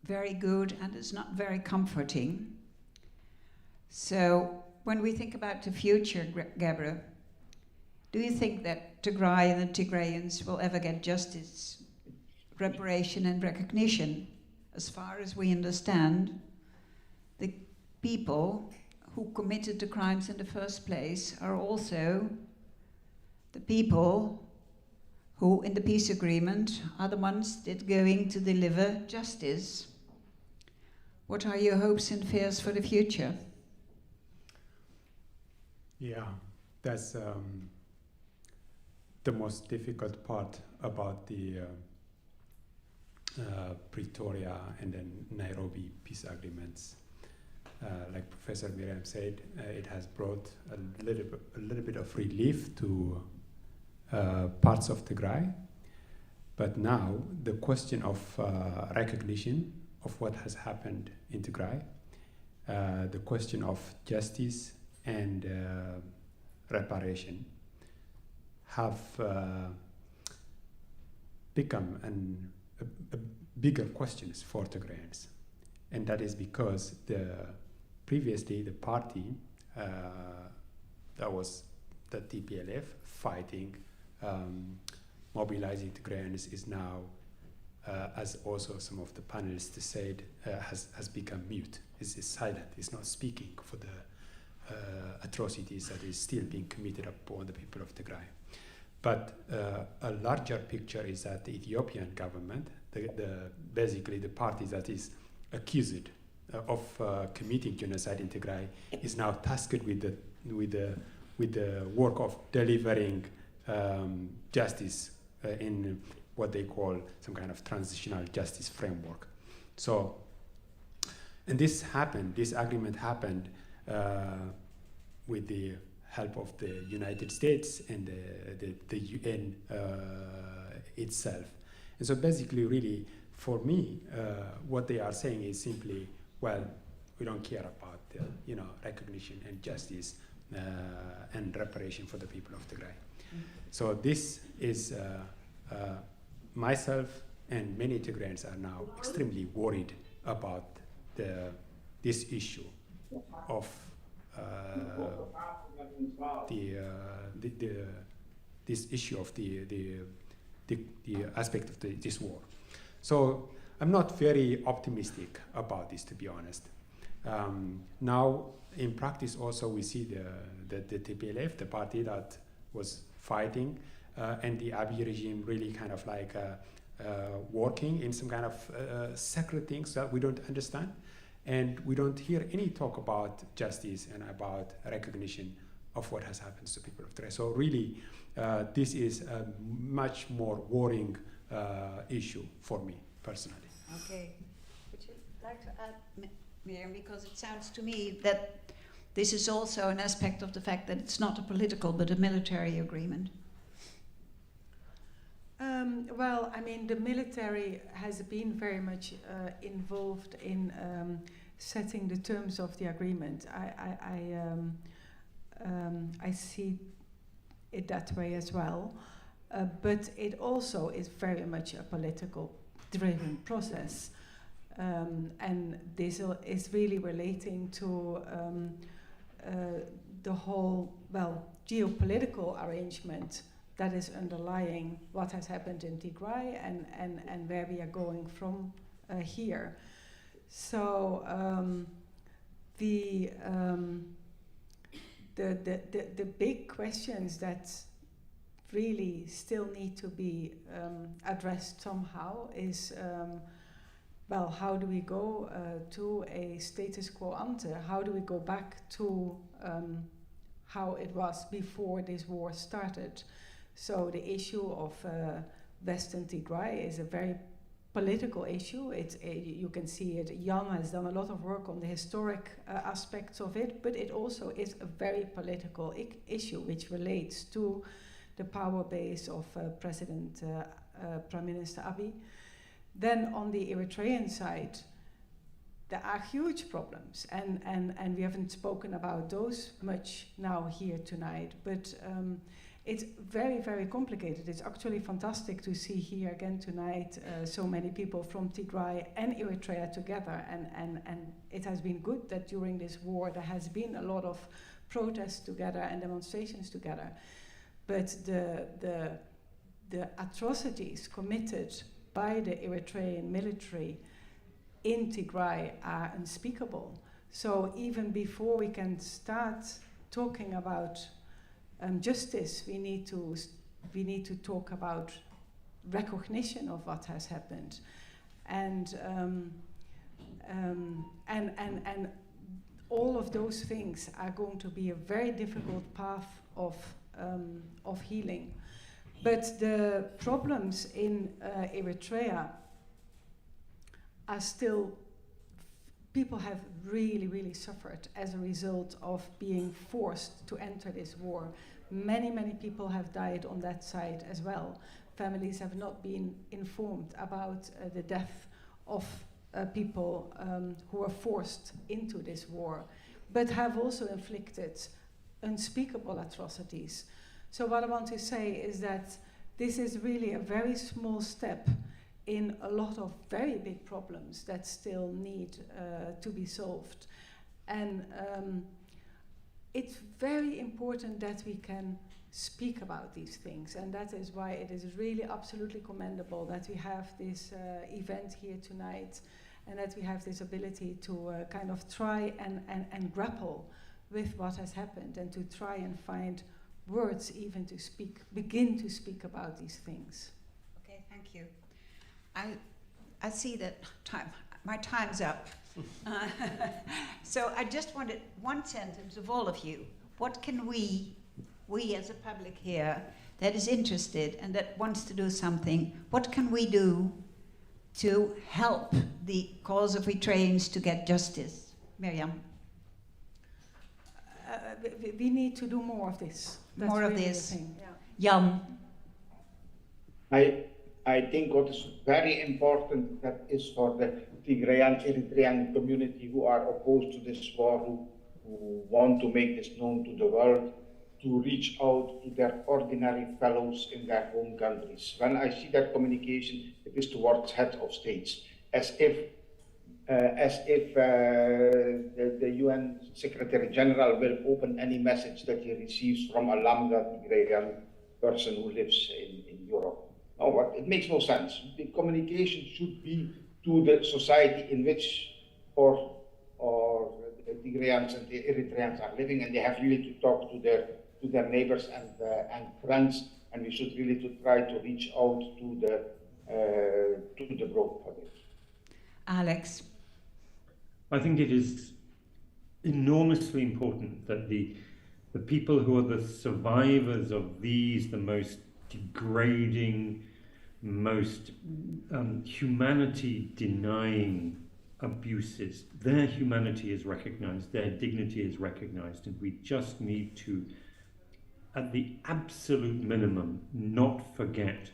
good, and it's not very comforting. So when we think about the future, Gebra, do you think that Tigray and the Tigrayans will ever get justice, reparation and recognition? As far as we understand, the people who committed the crimes in the first place are also the people who, in the peace agreement, are the ones that are going to deliver justice. What are your hopes and fears for the future? Yeah, that's the most difficult part about the Pretoria and then Nairobi peace agreements. Like Professor Miriam said, it has brought a little bit of relief to parts of Tigray, but now the question of recognition of what has happened in Tigray, the question of justice and reparation have become a bigger questions for Tigrayans. And that is because previously the party that was the TPLF fighting, mobilizing Tigrayans is now, as also some of the panelists said, has become mute. Is silent. It's not speaking for the atrocities that is still being committed upon the people of Tigray. But a larger picture is that the Ethiopian government, basically the party that is accused of committing genocide in Tigray, is now tasked with the work of delivering justice in what they call some kind of transitional justice framework. So, and this agreement happened with the help of the United States and the UN itself. And so basically, really, for me, what they are saying is simply, well, we don't care about recognition and justice and reparation for the people of Tigray. So this is myself and many Tigrayans are now extremely worried about this issue of this issue of the aspect of this war. So I'm not very optimistic about this, to be honest. Now, in practice, also we see the TPLF, the party that was fighting, and the Abiy regime really kind of like working in some kind of secret things that we don't understand. And we don't hear any talk about justice and about recognition of what has happened to the people of Tigray. So really, this is a much more worrying issue for me, personally. Okay. Would you like to add, Miriam? Because it sounds to me that this is also an aspect of the fact that it's not a political but a military agreement. Well, I mean, the military has been very much involved in setting the terms of the agreement. I see it that way as well, but it also is very much a political-driven process, and this is really relating to the whole, geopolitical arrangement that is underlying what has happened in Tigray and where we are going from here. So the big questions that really still need to be addressed somehow is, how do we go to a status quo ante? How do we go back to how it was before this war started? So the issue of Western Tigray is a very political issue. You can see it. Jan has done a lot of work on the historic aspects of it, but it also is a very political issue which relates to the power base of Prime Minister Abiy. Then on the Eritrean side, there are huge problems, and we haven't spoken about those much now here tonight, but it's very, very complicated. It's actually fantastic to see here again tonight so many people from Tigray and Eritrea together, and it has been good that during this war there has been a lot of protests together and demonstrations together. But the atrocities committed by the Eritrean military in Tigray are unspeakable. So even before we can start talking about justice, we need to talk about recognition of what has happened, and all of those things are going to be a very difficult path of healing. But the problems in Eritrea are still, people have really, really suffered as a result of being forced to enter this war. Many, many people have died on that side as well. Families have not been informed about the death of people who are forced into this war, but have also inflicted unspeakable atrocities. So what I want to say is that this is really a very small step in a lot of very big problems that still need to be solved. And it's very important that we can speak about these things, and that is why it is really absolutely commendable that we have this event here tonight, and that we have this ability to kind of try and grapple with what has happened, and to try and find words even to begin to speak about these things. Okay, thank you. I see that my time's up. So I just wanted one sentence of all of you. What can we as a public here that is interested and that wants to do something, what can we do to help the cause of Eritreans to get justice? Miriam? We need to do more of this. That's More of really this. the thing. Jan? I think what is very important that is for the Tigrayan Eritrean community who are opposed to this war, who want to make this known to the world, to reach out to their ordinary fellows in their home countries. When I see that communication, it is towards heads of states, as if the UN Secretary General will open any message that he receives from a Lambda Tigrayan person who lives in Europe. No, but it makes no sense. The communication should be to the society in which or the Tigrayans and the Eritreans are living, and they have really to talk to their neighbors and friends, and we should really to try to reach out to the broad public. Alex? I think it is enormously important that the people who are the survivors of the most degrading, most humanity-denying abuses, their humanity is recognized, their dignity is recognized, and we just need to, at the absolute minimum, not forget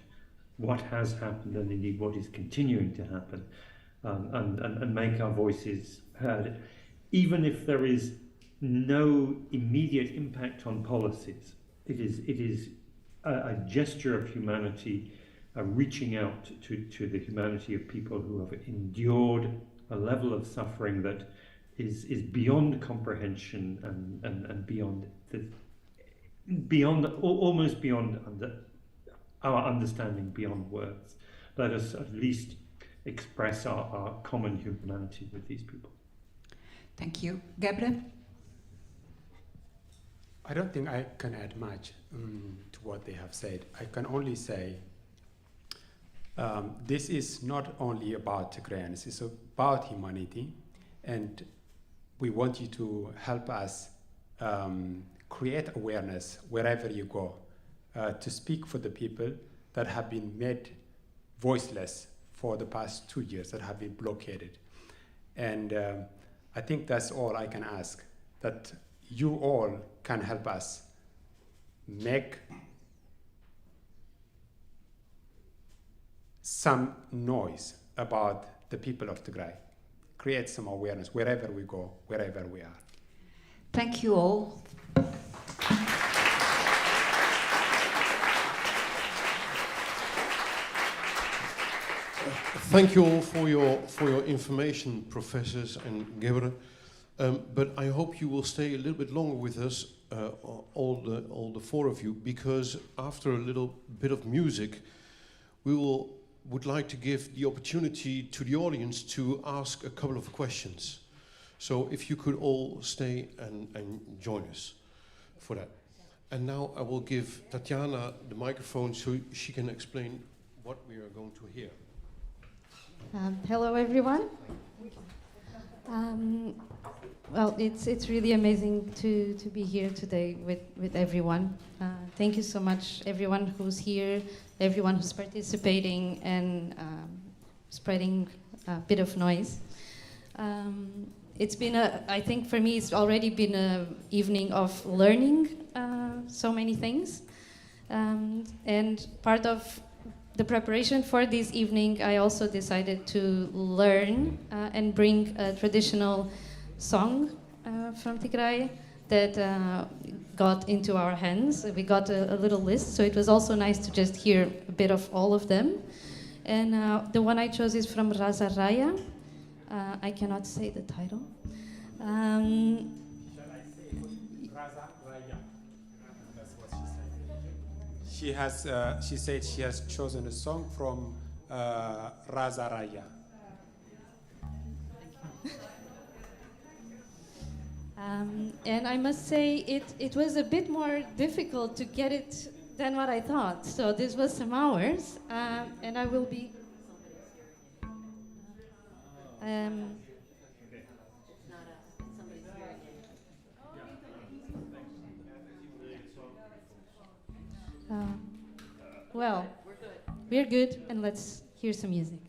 what has happened and indeed what is continuing to happen, and make our voices heard. Even if there is no immediate impact on policies, it is a gesture of humanity, reaching out to the humanity of people who have endured a level of suffering that is beyond comprehension and almost beyond our understanding, beyond words. Let us at least express our common humanity with these people. Thank you. Gabriel? I don't think I can add much to what they have said. I can only say this is not only about Tigrayans, it's about humanity, and we want you to help us create awareness wherever you go, to speak for the people that have been made voiceless for the past 2 years, that have been blockaded. And I think that's all I can ask, that you all can help us make some noise about the people of Tigray, create some awareness wherever we go, wherever we are. Thank you all. Thank you all for your information, professors and Gebre. But I hope you will stay a little bit longer with us, all the four of you, because after a little bit of music, we would like to give the opportunity to the audience to ask a couple of questions. So if you could all stay and join us for that. And now I will give Tatiana the microphone so she can explain what we are going to hear. Hello, everyone. Well, it's really amazing to be here today with everyone. Thank you so much, everyone who's here, everyone who's participating and spreading a bit of noise. It's been I think for me, it's already been an evening of learning so many things. And part of the preparation for this evening, I also decided to learn and bring a traditional song from Tigray that got into our hands. We got a little list, so it was also nice to just hear a bit of all of them. And the one I chose is from Raza Raya. I cannot say the title. Shall I say Raza Raya? That's what she said. She said she has chosen a song from Raza Raya. And I must say it was a bit more difficult to get it than what I thought. So this was some hours, and I will be. Well, we're good, and let's hear some music.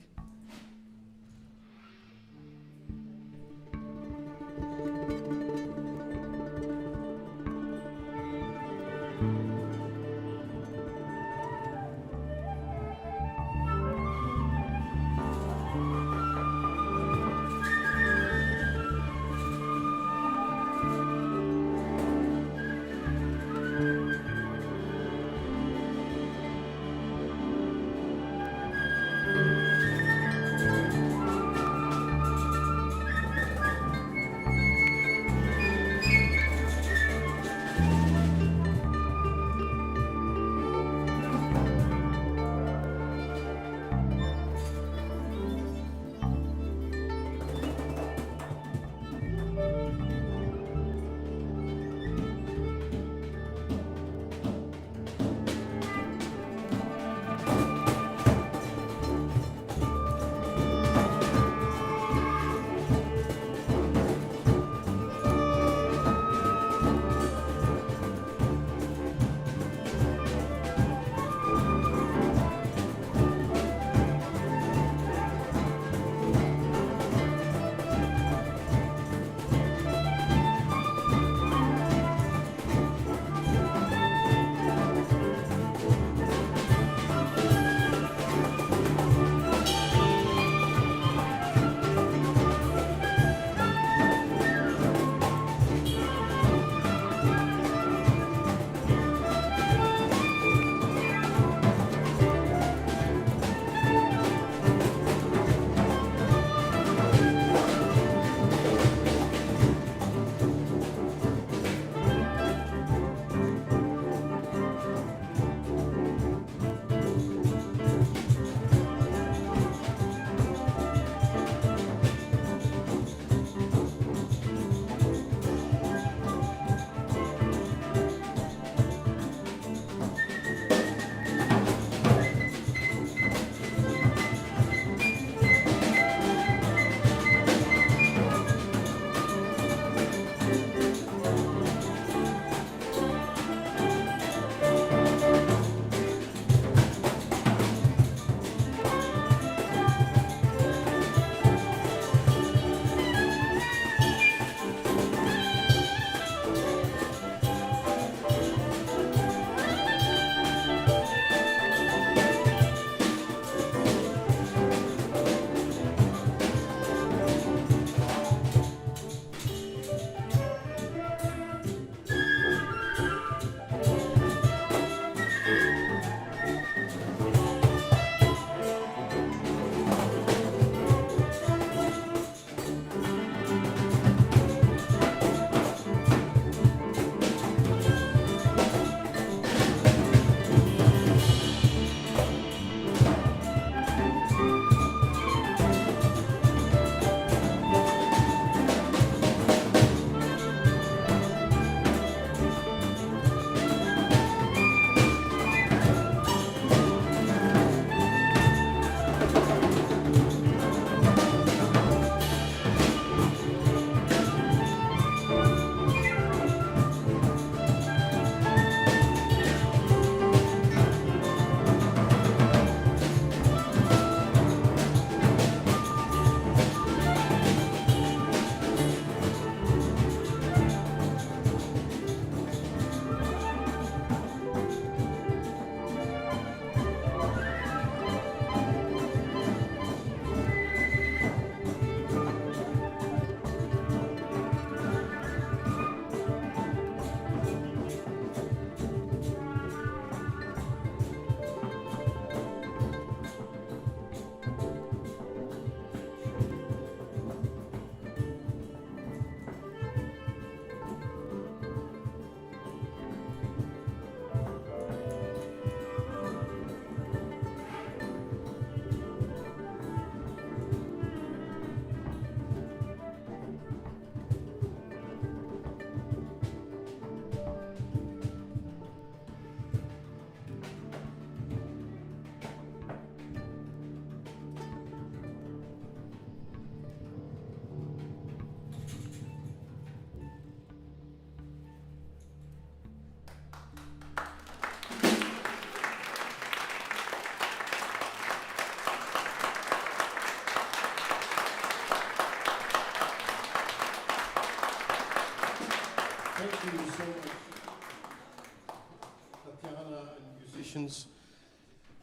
presentations.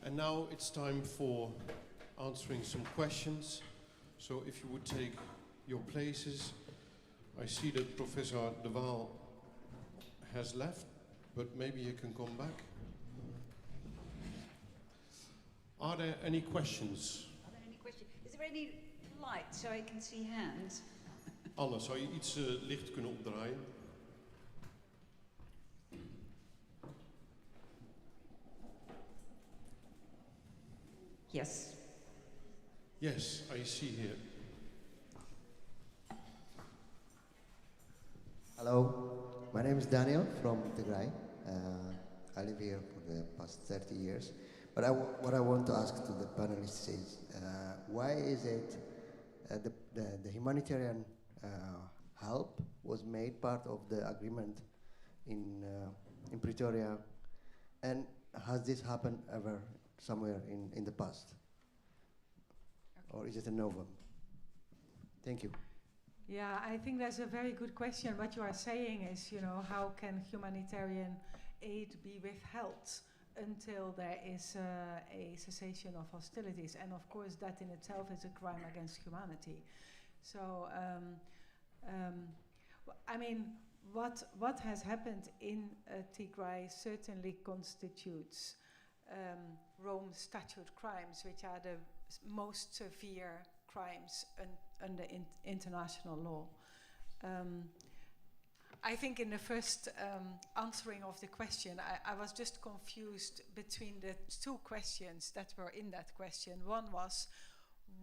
And now it's time for answering some questions. So if you would take your places. I see that Professor De Waal has left, but maybe he can come back. Are there any questions? Are there any questions? Is there any light so I can see hands? Anna, zou je iets licht kunnen opdraaien? Yes. Yes, I see here. Hello, my name is Daniel from Tigray. I live here for the past 30 years. But what I want to ask to the panelists is, why is it the humanitarian help was made part of the agreement in Pretoria, and has this happened ever somewhere in the past? Okay. Or is it a novum? Thank you. Yeah, I think that's a very good question. What you are saying is, you know, how can humanitarian aid be withheld until there is a cessation of hostilities? And of course, that in itself is a crime against humanity. So, I mean, what has happened in Tigray certainly constitutes Rome Statute crimes, which are the most severe crimes under international law. I think in the first answering of the question, I was just confused between the two questions that were in that question. One was,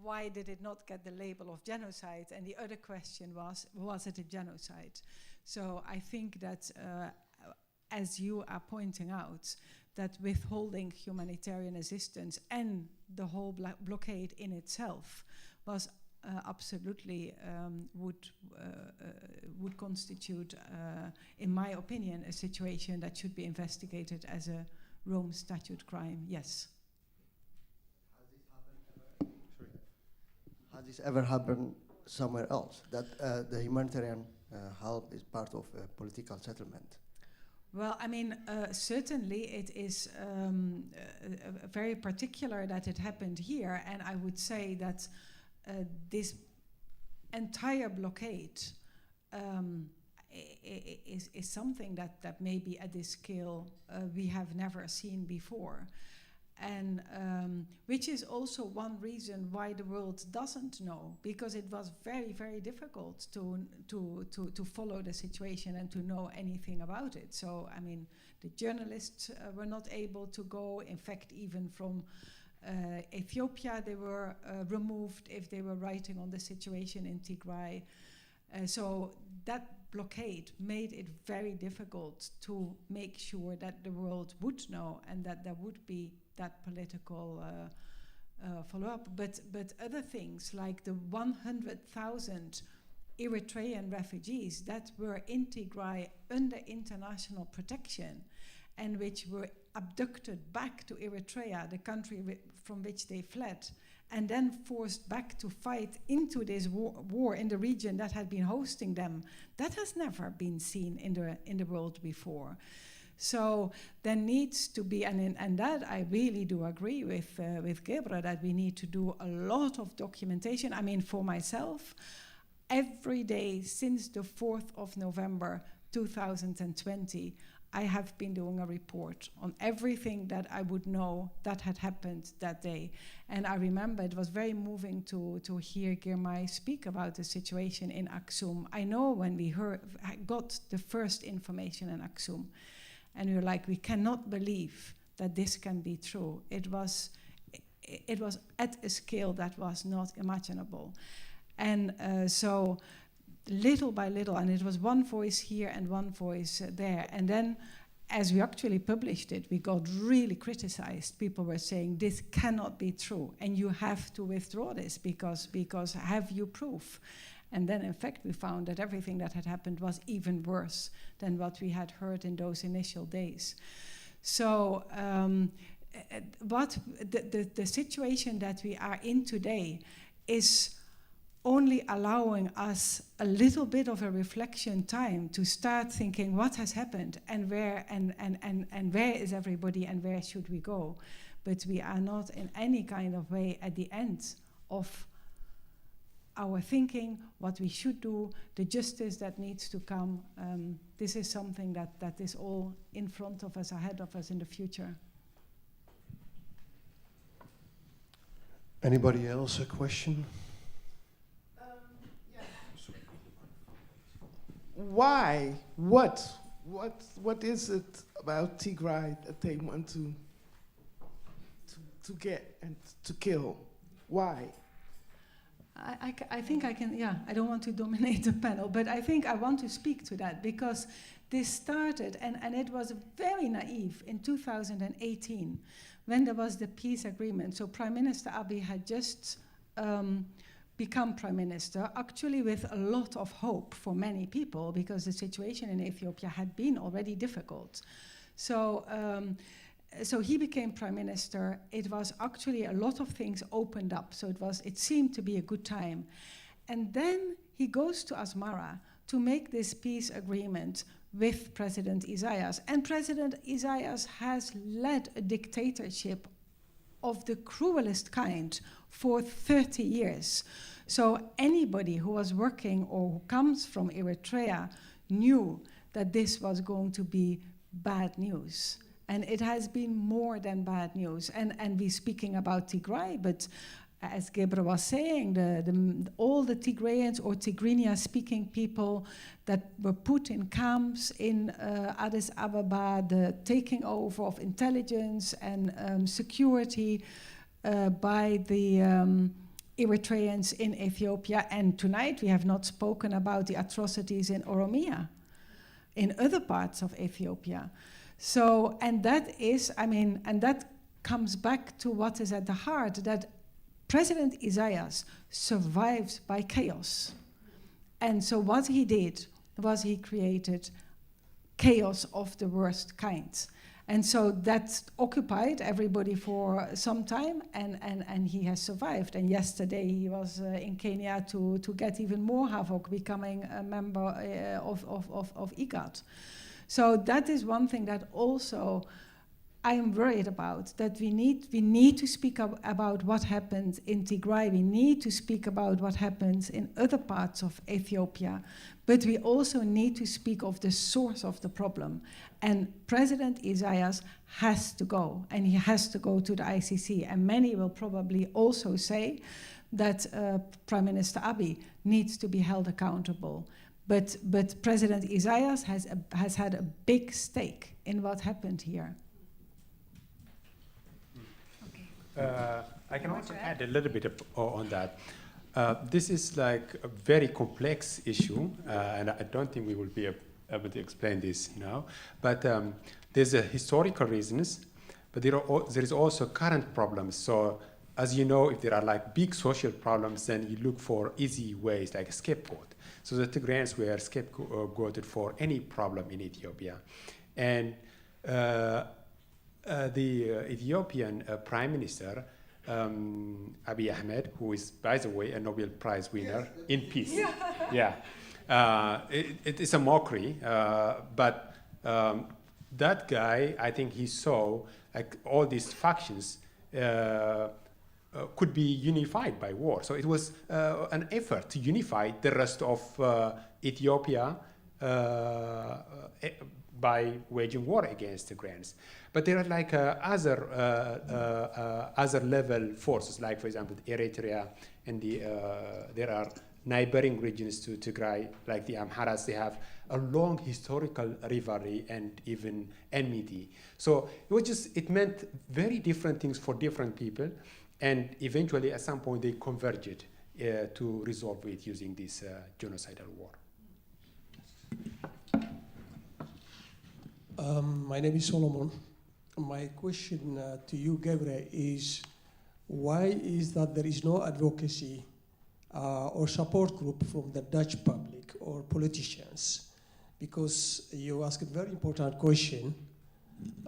why did it not get the label of genocide? And the other question was it a genocide? So I think that, as you are pointing out, that withholding humanitarian assistance and the whole blockade in itself was absolutely would constitute, in my opinion, a situation that should be investigated as a Rome Statute crime. Yes. Has this ever happened somewhere else? That the humanitarian help is part of a political settlement? Well, I mean, certainly it is very particular that it happened here, and I would say that this entire blockade is something that maybe at this scale we have never seen before. And which is also one reason why the world doesn't know, because it was very, very difficult to follow the situation and to know anything about it. So, I mean, the journalists were not able to go. In fact, even from Ethiopia, they were removed if they were writing on the situation in Tigray. So that blockade made it very difficult to make sure that the world would know and that there would be that political follow-up. But other things like the 100,000 Eritrean refugees that were in Tigray under international protection and which were abducted back to Eritrea, the country from which they fled, and then forced back to fight into this war in the region that had been hosting them, that has never been seen in the world before. So there needs to be, and that I really do agree with Gebra, that we need to do a lot of documentation. I mean, for myself, every day since the 4th of November 2020, I have been doing a report on everything that I would know that had happened that day. And I remember it was very moving to hear Girmay speak about the situation in Aksum. I know when we got the first information in Aksum, and we were like, we cannot believe that this can be true. It was at a scale that was not imaginable. And so little by little, and it was one voice here and one voice there. And then as we actually published it, we got really criticized. People were saying, this cannot be true, and you have to withdraw this because have you proof? And then, in fact, we found that everything that had happened was even worse than what we had heard in those initial days. So the situation that we are in today is only allowing us a little bit of a reflection time to start thinking what has happened and where is everybody and where should we go. But we are not in any kind of way at the end of our thinking, what we should do, the justice that needs to come. This is something that is all in front of us, ahead of us in the future. Anybody else a question? Why? What is it about Tigray that they want to get and to kill? Why? I think I can, I don't want to dominate the panel, but I think I want to speak to that because this started, and it was very naive in 2018 when there was the peace agreement. So Prime Minister Abiy had just become Prime Minister, actually with a lot of hope for many people because the situation in Ethiopia had been already difficult. So he became Prime Minister. It was actually a lot of things opened up. So it seemed to be a good time. And then he goes to Asmara to make this peace agreement with President Isaias. And President Isaias has led a dictatorship of the cruelest kind for 30 years. So anybody who was working or who comes from Eritrea knew that this was going to be bad news. And it has been more than bad news. And we're speaking about Tigray, but as Gebre was saying, all the Tigrayans or Tigrinya-speaking people that were put in camps in Addis Ababa, the taking over of intelligence and security by the Eritreans in Ethiopia. And tonight we have not spoken about the atrocities in Oromia, in other parts of Ethiopia. So, and that is, and that comes back to what is at the heart, that President Isaias survives by chaos. And so what he did was he created chaos of the worst kind. And so that occupied everybody for some time, and he has survived. And yesterday he was in Kenya to get even more havoc, becoming a member of IGAD. So that is one thing that also I am worried about, that we need to speak about what happens in Tigray. We need to speak about what happens in other parts of Ethiopia. But we also need to speak of the source of the problem. And President Isaias has to go, and he has to go to the ICC. And many will probably also say that Prime Minister Abiy needs to be held accountable. But President Isaias has had a big stake in what happened here. I can also add a little bit on that. This is like a very complex issue, and I don't think we will be able to explain this now. But there's a historical reasons, but there is also current problems. So as you know, if there are like big social problems, then you look for easy ways, like a scapegoat. So the Tigrayans were scapegoated for any problem in Ethiopia. And the Ethiopian Prime Minister, Abiy Ahmed, who is, by the way, a Nobel Prize winner in peace. It is a mockery, but that guy, I think he saw like all these factions could be unified by war. So it was an effort to unify the rest of Ethiopia by waging war against the Tigrayans. But there are like other level forces, like for example Eritrea, and there are neighboring regions to Tigray, like the Amharas. They have a long historical rivalry and even enmity. So it meant very different things for different people, and eventually at some point they converged to resolve it using this genocidal war. My name is Solomon. My question to you, Gebre, is why is that there is no advocacy or support group from the Dutch public or politicians? Because you asked a very important question,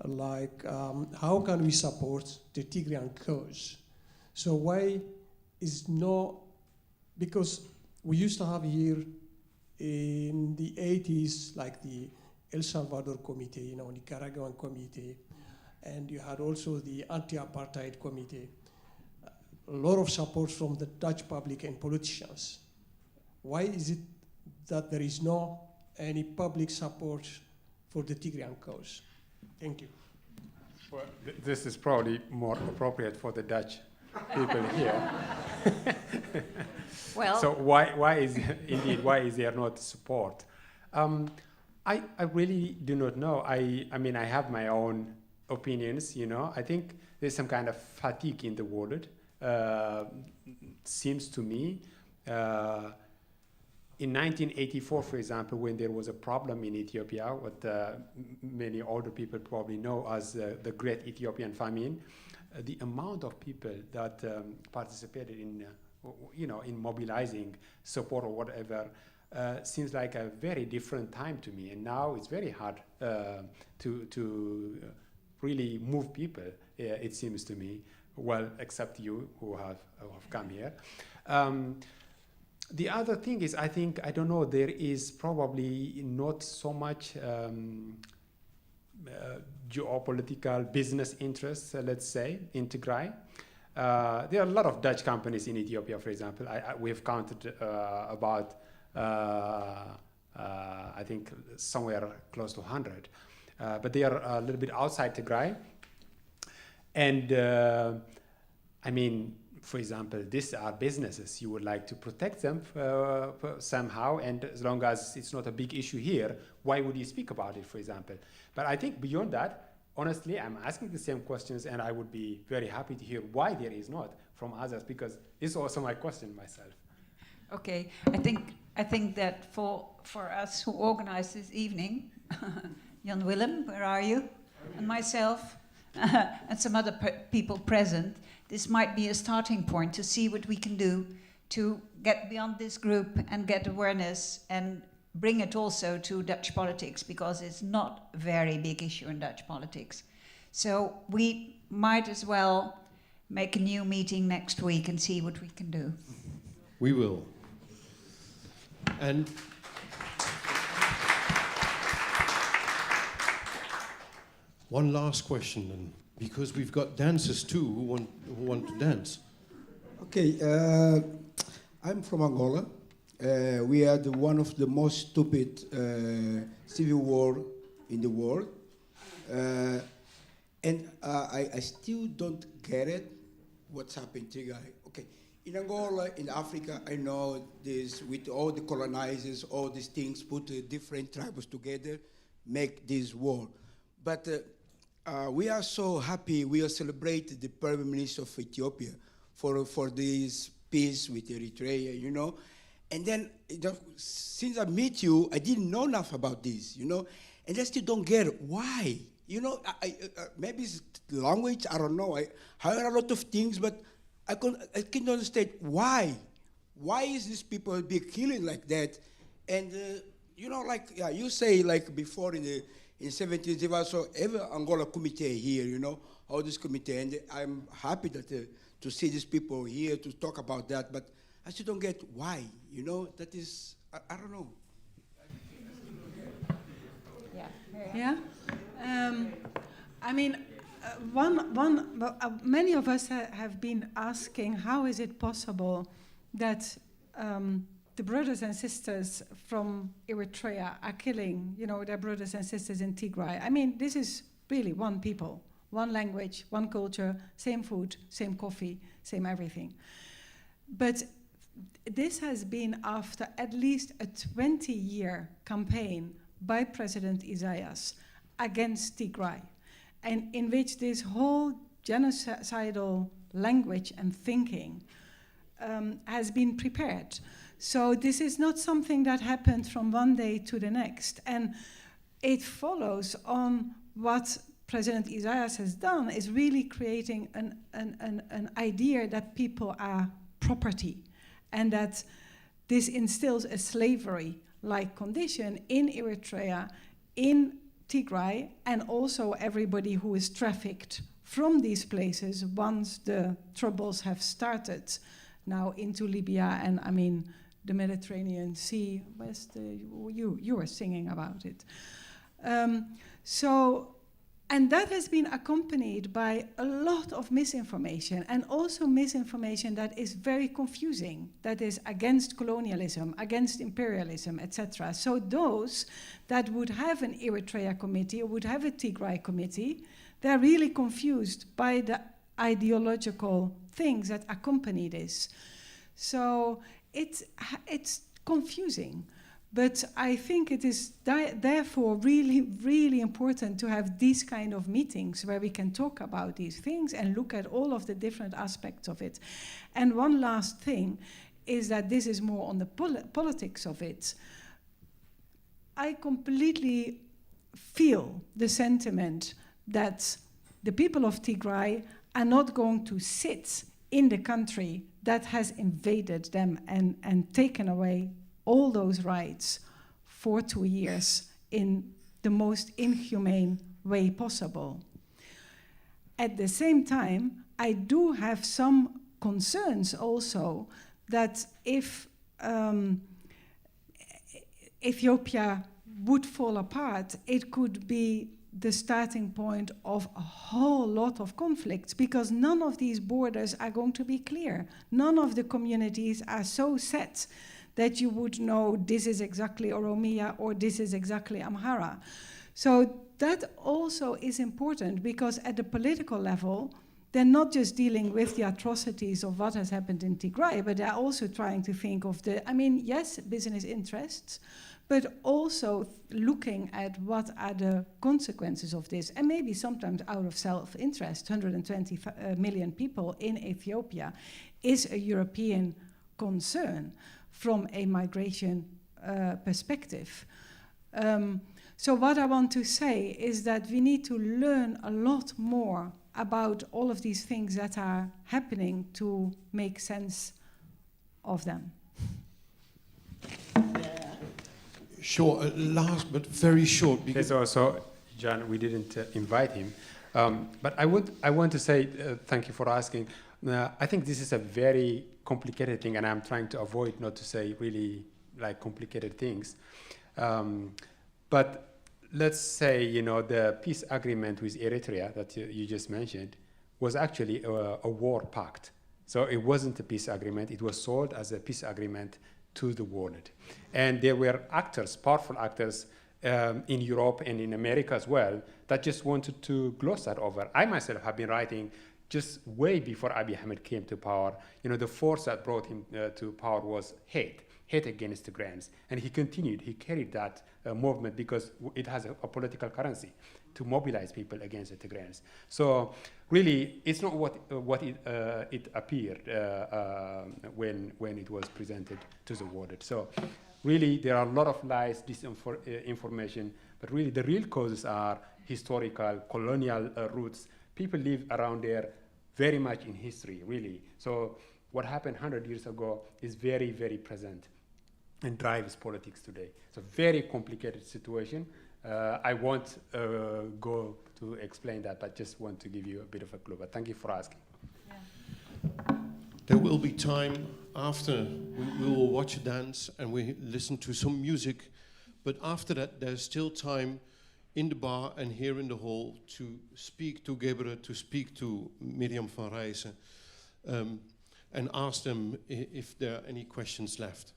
like how can we support the Tigrayan cause? So why is no because we used to have here in the 80s, like the El Salvador Committee, Nicaraguan Committee, and you had also the Anti-Apartheid Committee. A lot of support from the Dutch public and politicians. Why is it that there is no any public support for the Tigrayan cause? Thank you. Well, this is probably more appropriate for the Dutch people here. Well, so why is there not support? I really do not know. I mean, I have my own opinions. I think there's some kind of fatigue in the world. Seems to me. In 1984, for example, when there was a problem in Ethiopia, what many older people probably know as the Great Ethiopian Famine, the amount of people that participated in, in mobilizing support or whatever, seems like a very different time to me. And now it's very hard to really move people, it seems to me. Well, except you who have come here. The other thing is, I don't know, there is probably not so much geopolitical business interests, let's say, in Tigray. There are a lot of Dutch companies in Ethiopia, for example. We've counted about, I think, somewhere close to 100. But they are a little bit outside Tigray. And, I mean, for example, these are businesses. You would like to protect them somehow, and as long as it's not a big issue here, why would you speak about it, for example? But I think beyond that, honestly, I'm asking the same questions, and I would be very happy to hear why there is not from others, because it's also my question myself. Okay, I think that for us who organized this evening, Jan Willem, where are you? And myself, and some other people present, this might be a starting point to see what we can do to get beyond this group and get awareness and bring it also to Dutch politics, because it's not a very big issue in Dutch politics. So we might as well make a new meeting next week and see what we can do. We will. And one last question then, because we've got dancers too who want to dance. Okay, I'm from Angola. We had one of the most stupid civil war in the world. And I still don't get it, what's happened to Tigray. Okay, in Angola, in Africa, I know this, with all the colonizers, all these things, put different tribes together, make this war. But we are so happy, we are celebrating the Prime Minister of Ethiopia for this peace with Eritrea, you know. And then, since I met you, I didn't know enough about this, you know. And I still don't get it. Why? You know, maybe it's language, I don't know. I heard a lot of things, but I can't understand why. Why is these people be killing like that? And, you know, like you say, like before in the 70s, there was also every Angola committee here, you know, all this committee. And I'm happy that to see these people here to talk about that, but I still don't get why, you know, that is, I don't know. Yeah. I mean, many of us have been asking, how is it possible that the brothers and sisters from Eritrea are killing, you know, their brothers and sisters in Tigray? I mean, this is really one people, one language, one culture, same food, same coffee, same everything. But this has been after at least a 20-year campaign by President Isaias against Tigray, and in which this whole genocidal language and thinking has been prepared. So this is not something that happened from one day to the next, and it follows on what President Isaias has done, is really creating an idea that people are property, and that this instills a slavery-like condition in Eritrea, in Tigray, and also everybody who is trafficked from these places once the troubles have started now into Libya and, I mean, the Mediterranean Sea. You were singing about it. And that has been accompanied by a lot of misinformation, and also misinformation that is very confusing, that is against colonialism, against imperialism, etc. So those that would have an Eritrea committee or would have a Tigray committee, they're really confused by the ideological things that accompany this. So it's confusing. But I think it is therefore really, really important to have these kind of meetings where we can talk about these things and look at all of the different aspects of it. And one last thing is that this is more on the politics of it. I completely feel the sentiment that the people of Tigray are not going to sit in the country that has invaded them and taken away all those rights for 2 years in the most inhumane way possible. At the same time, I do have some concerns also that if Ethiopia would fall apart, it could be the starting point of a whole lot of conflicts, because none of these borders are going to be clear. None of the communities are so set that you would know this is exactly Oromia or this is exactly Amhara. So that also is important, because at the political level, they're not just dealing with the atrocities of what has happened in Tigray, but they're also trying to think of yes, business interests, but also looking at what are the consequences of this, and maybe sometimes out of self-interest. 120 million people in Ethiopia is a European concern from a migration perspective. So what I want to say is that we need to learn a lot more about all of these things that are happening to make sense of them. Sure, last but very short. Because also, John, we didn't invite him. But I want to say thank you for asking. I think this is a very complicated thing, and I'm trying to avoid not to say really like complicated things. But let's say, the peace agreement with Eritrea that you just mentioned was actually a war pact. So it wasn't a peace agreement. It was sold as a peace agreement to the world. And there were actors, powerful actors in Europe and in America as well, that just wanted to gloss that over. I myself have been writing just way before Abiy Ahmed came to power. The force that brought him to power was hate against Tigrayans. And he continued, he carried that movement because it has a political currency to mobilize people against the Tigrayans. So really, it's not what it appeared when it was presented to the world. So really, there are a lot of lies, disinformation, but really the real causes are historical, colonial roots. People live around there very much in history, really. So what happened 100 years ago is very, very present and drives politics today. It's a very complicated situation. I won't go to explain that, but just want to give you a bit of a clue. But thank you for asking. Yeah. There will be time after we will watch a dance and we listen to some music. But after that, there's still time in the bar and here in the hall to speak to Gebre, to speak to Miriam van Rijsen, and ask them if there are any questions left.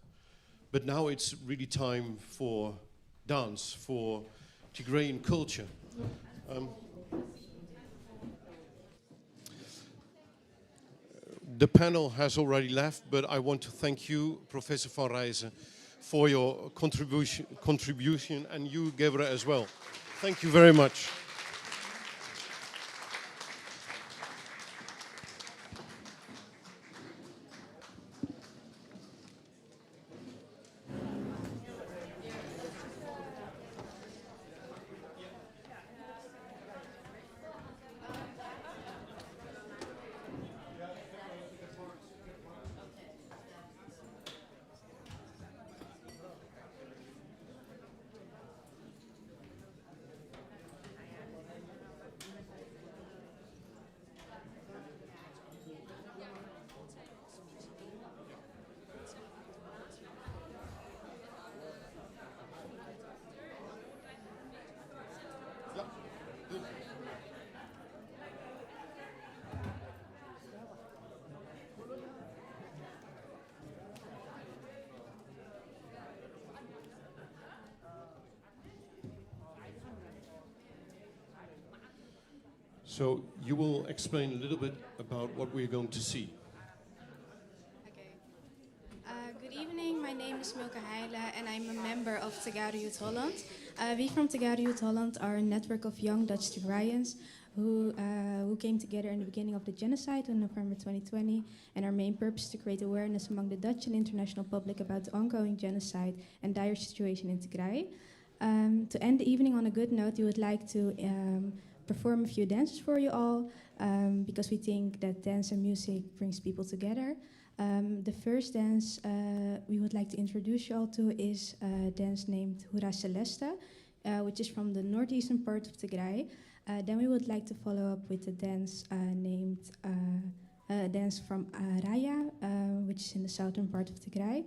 But now it's really time for dance, for Tigrayan culture. The panel has already left, but I want to thank you, Professor van Rijsen, for your contribution, and you, Gebre, as well. Thank you very much. So you will explain a little bit about what we're going to see. Good evening, my name is Milka Heijlen and I'm a member of Tigray Youth Holland. We from Tigray Youth Holland are a network of young Dutch Tigrayans who came together in the beginning of the genocide in November 2020, and our main purpose is to create awareness among the Dutch and international public about the ongoing genocide and dire situation in Tigray. To end the evening on a good note, we would like to perform a few dances for you all, because we think that dance and music brings people together. The first dance we would like to introduce you all to is a dance named Hura Celeste, which is from the northeastern part of Tigray. Then we would like to follow up with a dance named dance from Raya, which is in the southern part of Tigray.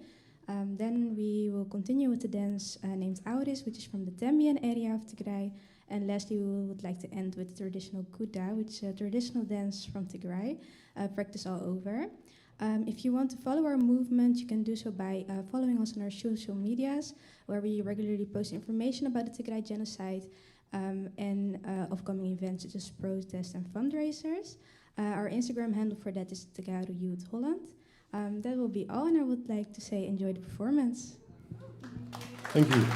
Then we will continue with the dance named Auris, which is from the Dambian area of Tigray. And lastly, we would like to end with the traditional Kuta, which is a traditional dance from Tigray, practiced all over. If you want to follow our movement, you can do so by following us on our social medias, where we regularly post information about the Tigray genocide and upcoming events such as protests and fundraisers. Our Instagram handle for that is Tigray Youth Holland. That will be all, and I would like to say enjoy the performance. Thank you.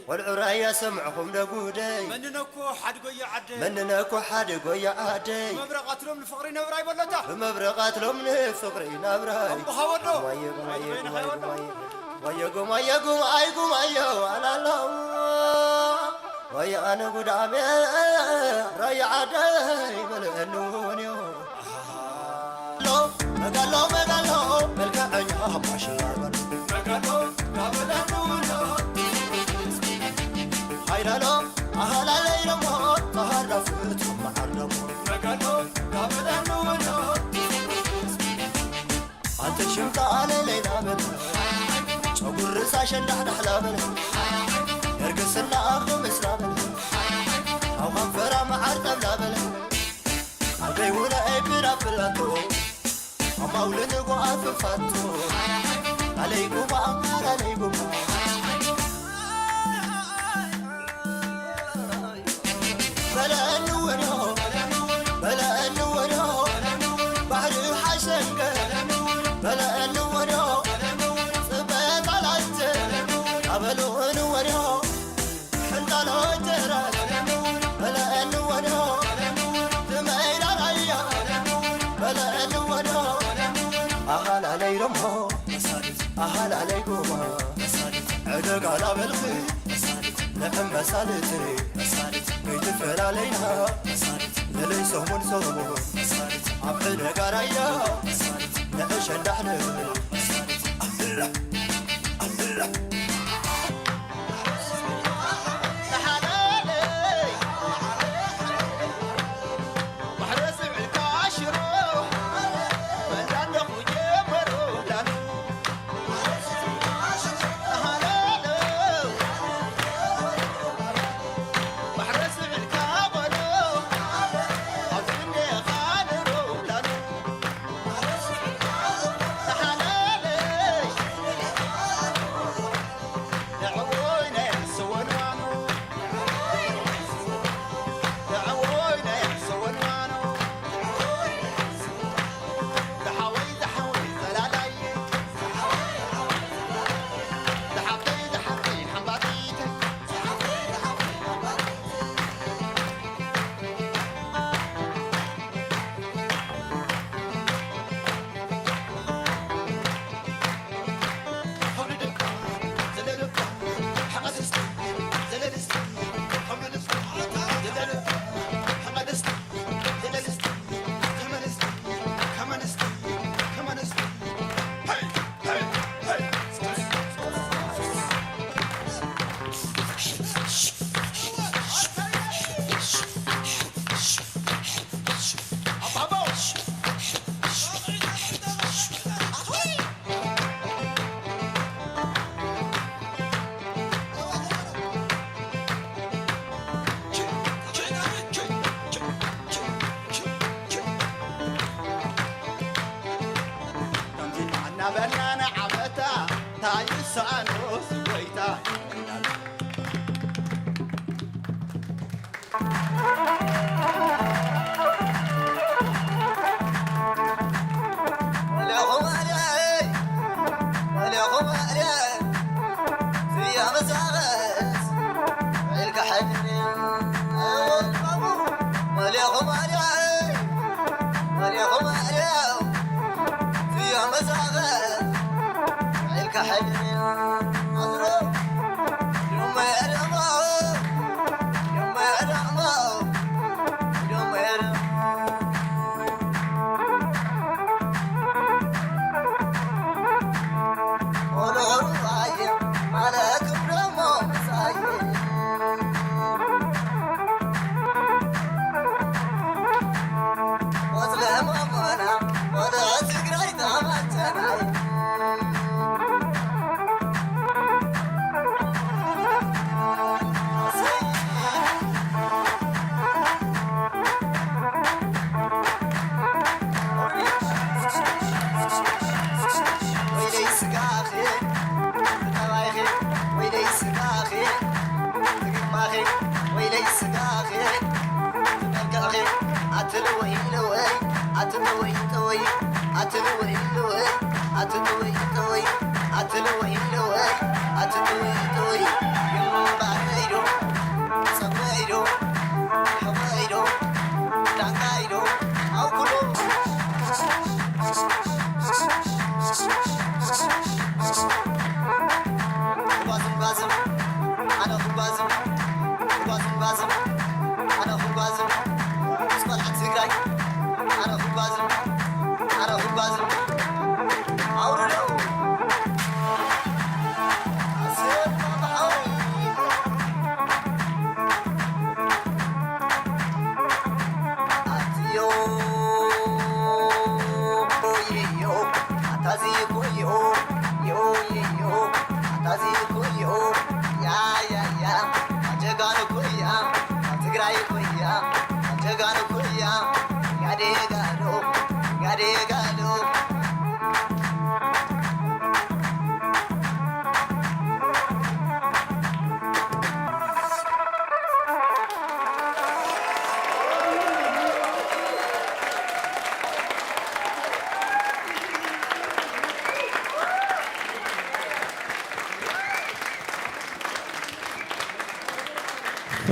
والعرايا سمعهم دقودي مننكو حد قويا عادي مبرقات لهم الفقرين وراي بلتا مبرقات لهم الفقرين وراي ويقوم أيقوم أيو على الله ويا أنا قدامي راي عادي ملأنوني مقالو ملكعني هم عشلار مقالو هايلالو أهلا ليلمو تهرفتهم معلمو مقالو قابلنونو أنت شمت على ليلة منه شغل رساشن دحدح لابنه يرقص الناخ مسلابنه أو غنفرة معرتب لابنه قلبي ولا إبرا فلاتو أما ولنقو أففاتو عليكم أمار عليكم بلا أنورو بلا أنورو بحر حسن بلا أنورو صبت على التر قبلو أنورو حنطلو ترى بلا أنورو تميل عليا بلا أنورو أهل علي رمو أهل عليكم عدق على بالخير نعم مسالتني يدفل علينا للي سهمون سهمون عبدنا قرايا نعيش نحن الله الله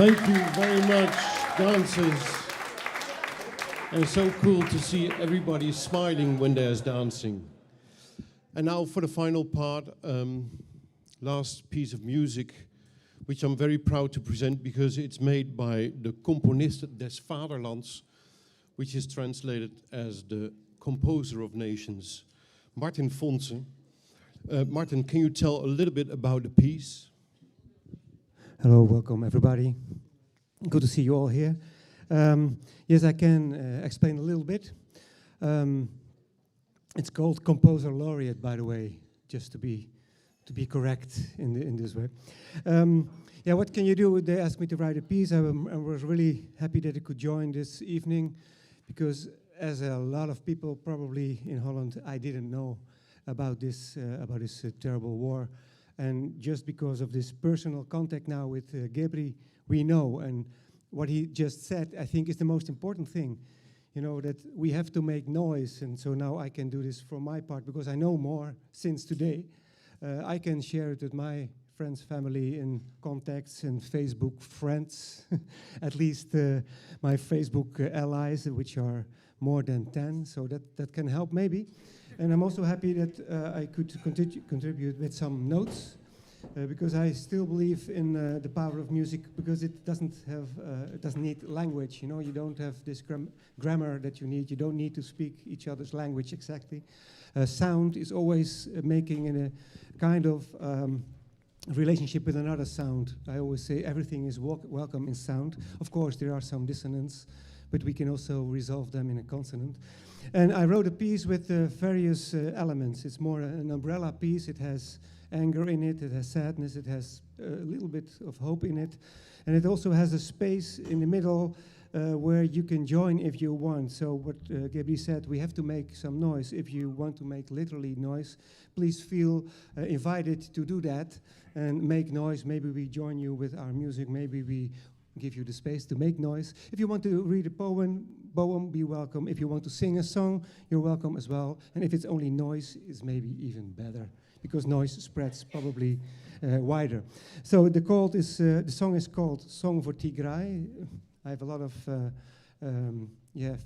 Thank you very much, dancers. And it's so cool to see everybody smiling when there's dancing. And now for the final part, last piece of music, which I'm very proud to present because it's made by the Componist des Vaderlands, which is translated as the composer of nations, Martin Fonse. Martin, can you tell a little bit about the piece? Hello, welcome everybody. Good to see you all here. Yes, I can explain a little bit. It's called Composer Laureate, by the way, just to be correct in this way. Yeah, what can you do? They asked me to write a piece. I was really happy that I could join this evening, because as a lot of people probably in Holland, I didn't know about this terrible war. And just because of this personal contact now with Gebri, we know. And what he just said, I think, is the most important thing. You know, that we have to make noise. And so now I can do this for my part, because I know more since today. I can share it with my friends, family, and contacts, and Facebook friends. At least my Facebook allies, which are more than 10. So that can help, maybe. And I'm also happy that I could contribute with some notes, because I still believe in the power of music, because it doesn't need language. You know, you don't have this grammar that you need. You don't need to speak each other's language exactly. Sound is always making in a kind of relationship with another sound. I always say everything is welcome in sound. Of course, there are some dissonance, but we can also resolve them in a consonant. And I wrote a piece with various elements. It's more an umbrella piece. It has anger in it, it has sadness, it has a little bit of hope in it. And it also has a space in the middle where you can join if you want. So what Gabriel said, we have to make some noise. If you want to make literally noise, please feel invited to do that and make noise. Maybe we join you with our music. Maybe we give you the space to make noise. If you want to read a poem, be welcome. If you want to sing a song, you're welcome as well. And if it's only noise, it's maybe even better, because noise spreads probably wider. So the song is called Song for Tigray. I have a lot of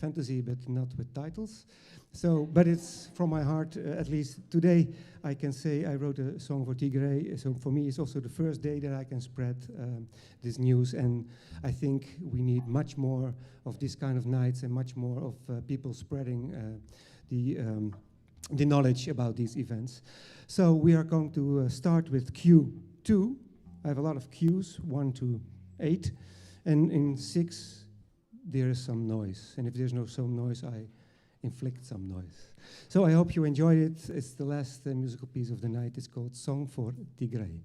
fantasy, but not with titles. So, but it's from my heart. At least today, I can say I wrote a song for Tigray. So for me, it's also the first day that I can spread this news. And I think we need much more of this kind of nights and much more of people spreading the knowledge about these events. So we are going to start with Q2. I have a lot of Qs, 1 to 8. And in 6, there is some noise. And if there's no some noise, I inflict some noise. So I hope you enjoyed it. It's the last musical piece of the night. It's called Song for Tigray.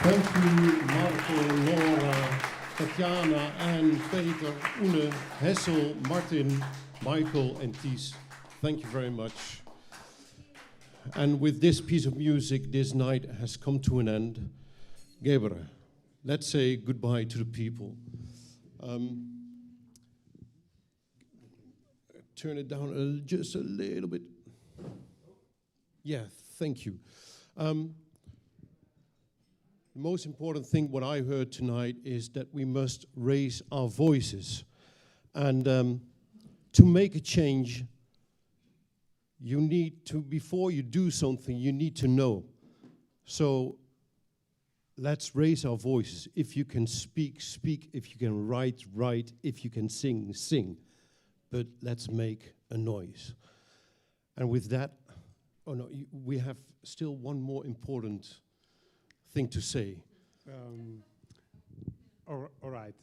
Thank you, Marco, Laura, Tatjana, Anne, Peter, Une, Hessel, Martin, Michael, and Thies. Thank you very much. And with this piece of music, this night has come to an end. Gabriel, let's say goodbye to the people. Turn it down just a little bit. Yeah, thank you. The most important thing what I heard tonight is that we must raise our voices. And to make a change, you need to, before you do something, you need to know. So let's raise our voices. If you can speak, speak. If you can write, write. If you can sing, sing. But let's make a noise. And with that, we have still one more important thing to say. All right.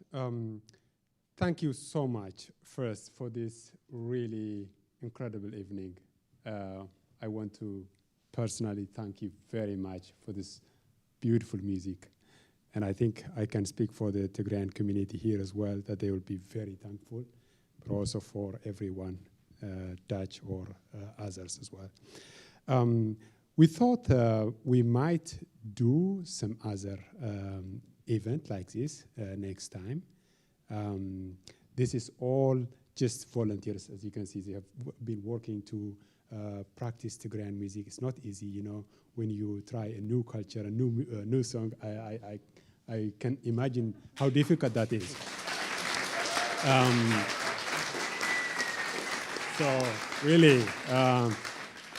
Thank you so much, first, for this really incredible evening. I want to personally thank you very much for this beautiful music. And I think I can speak for the Tigrayan community here as well, that they will be very thankful, but also for everyone, Dutch or others as well. We thought we might do some other event like this next time. This is all just volunteers, as you can see. They have been working to practice Tigrayan music. It's not easy, you know, when you try a new culture, a new song. I can imagine how difficult that is. So really,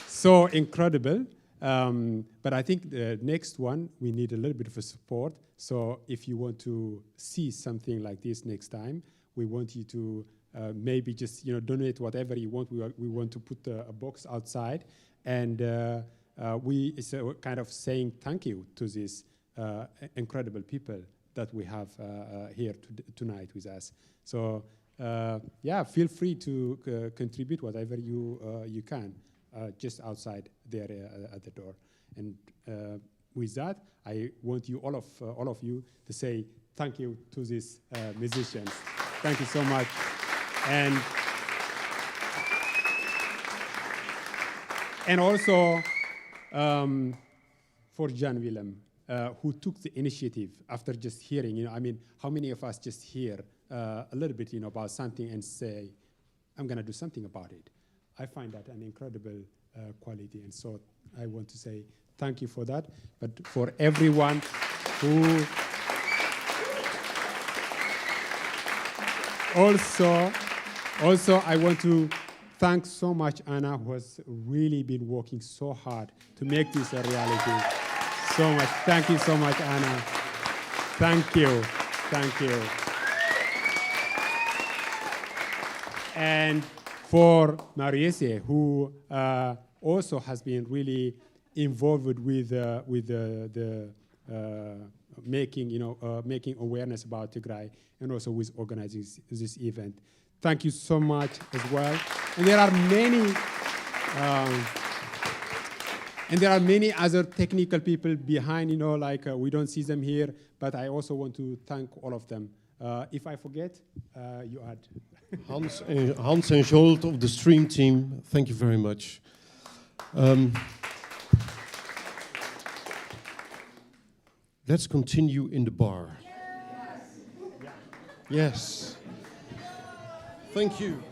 so incredible. But I think the next one, we need a little bit of a support. So if you want to see something like this next time, we want you to maybe just donate whatever you want. We want to put a box outside, and it's a kind of saying thank you to these incredible people that we have here tonight with us. So yeah, feel free to contribute whatever you can. Just outside there at the door. And with that, I want you, all of you, to say thank you to these musicians. Thank you so much. And also for Jan Willem, who took the initiative after just hearing, I mean, how many of us just hear a little bit, about something and say, I'm going to do something about it. I find that an incredible quality, and so I want to say thank you for that. But for everyone who also I want to thank so much Anna, who has really been working so hard to make this a reality. So much. Thank you so much, Anna. Thank you. Thank you. And for Mariese, who also has been really involved with the making awareness about Tigray, and also with organizing this event. Thank you so much as well. And there are many other technical people behind, we don't see them here, but I also want to thank all of them. If I forget, you add. Hans and Jolt of the stream team, thank you very much. Let's continue in the bar. Yes. Thank you.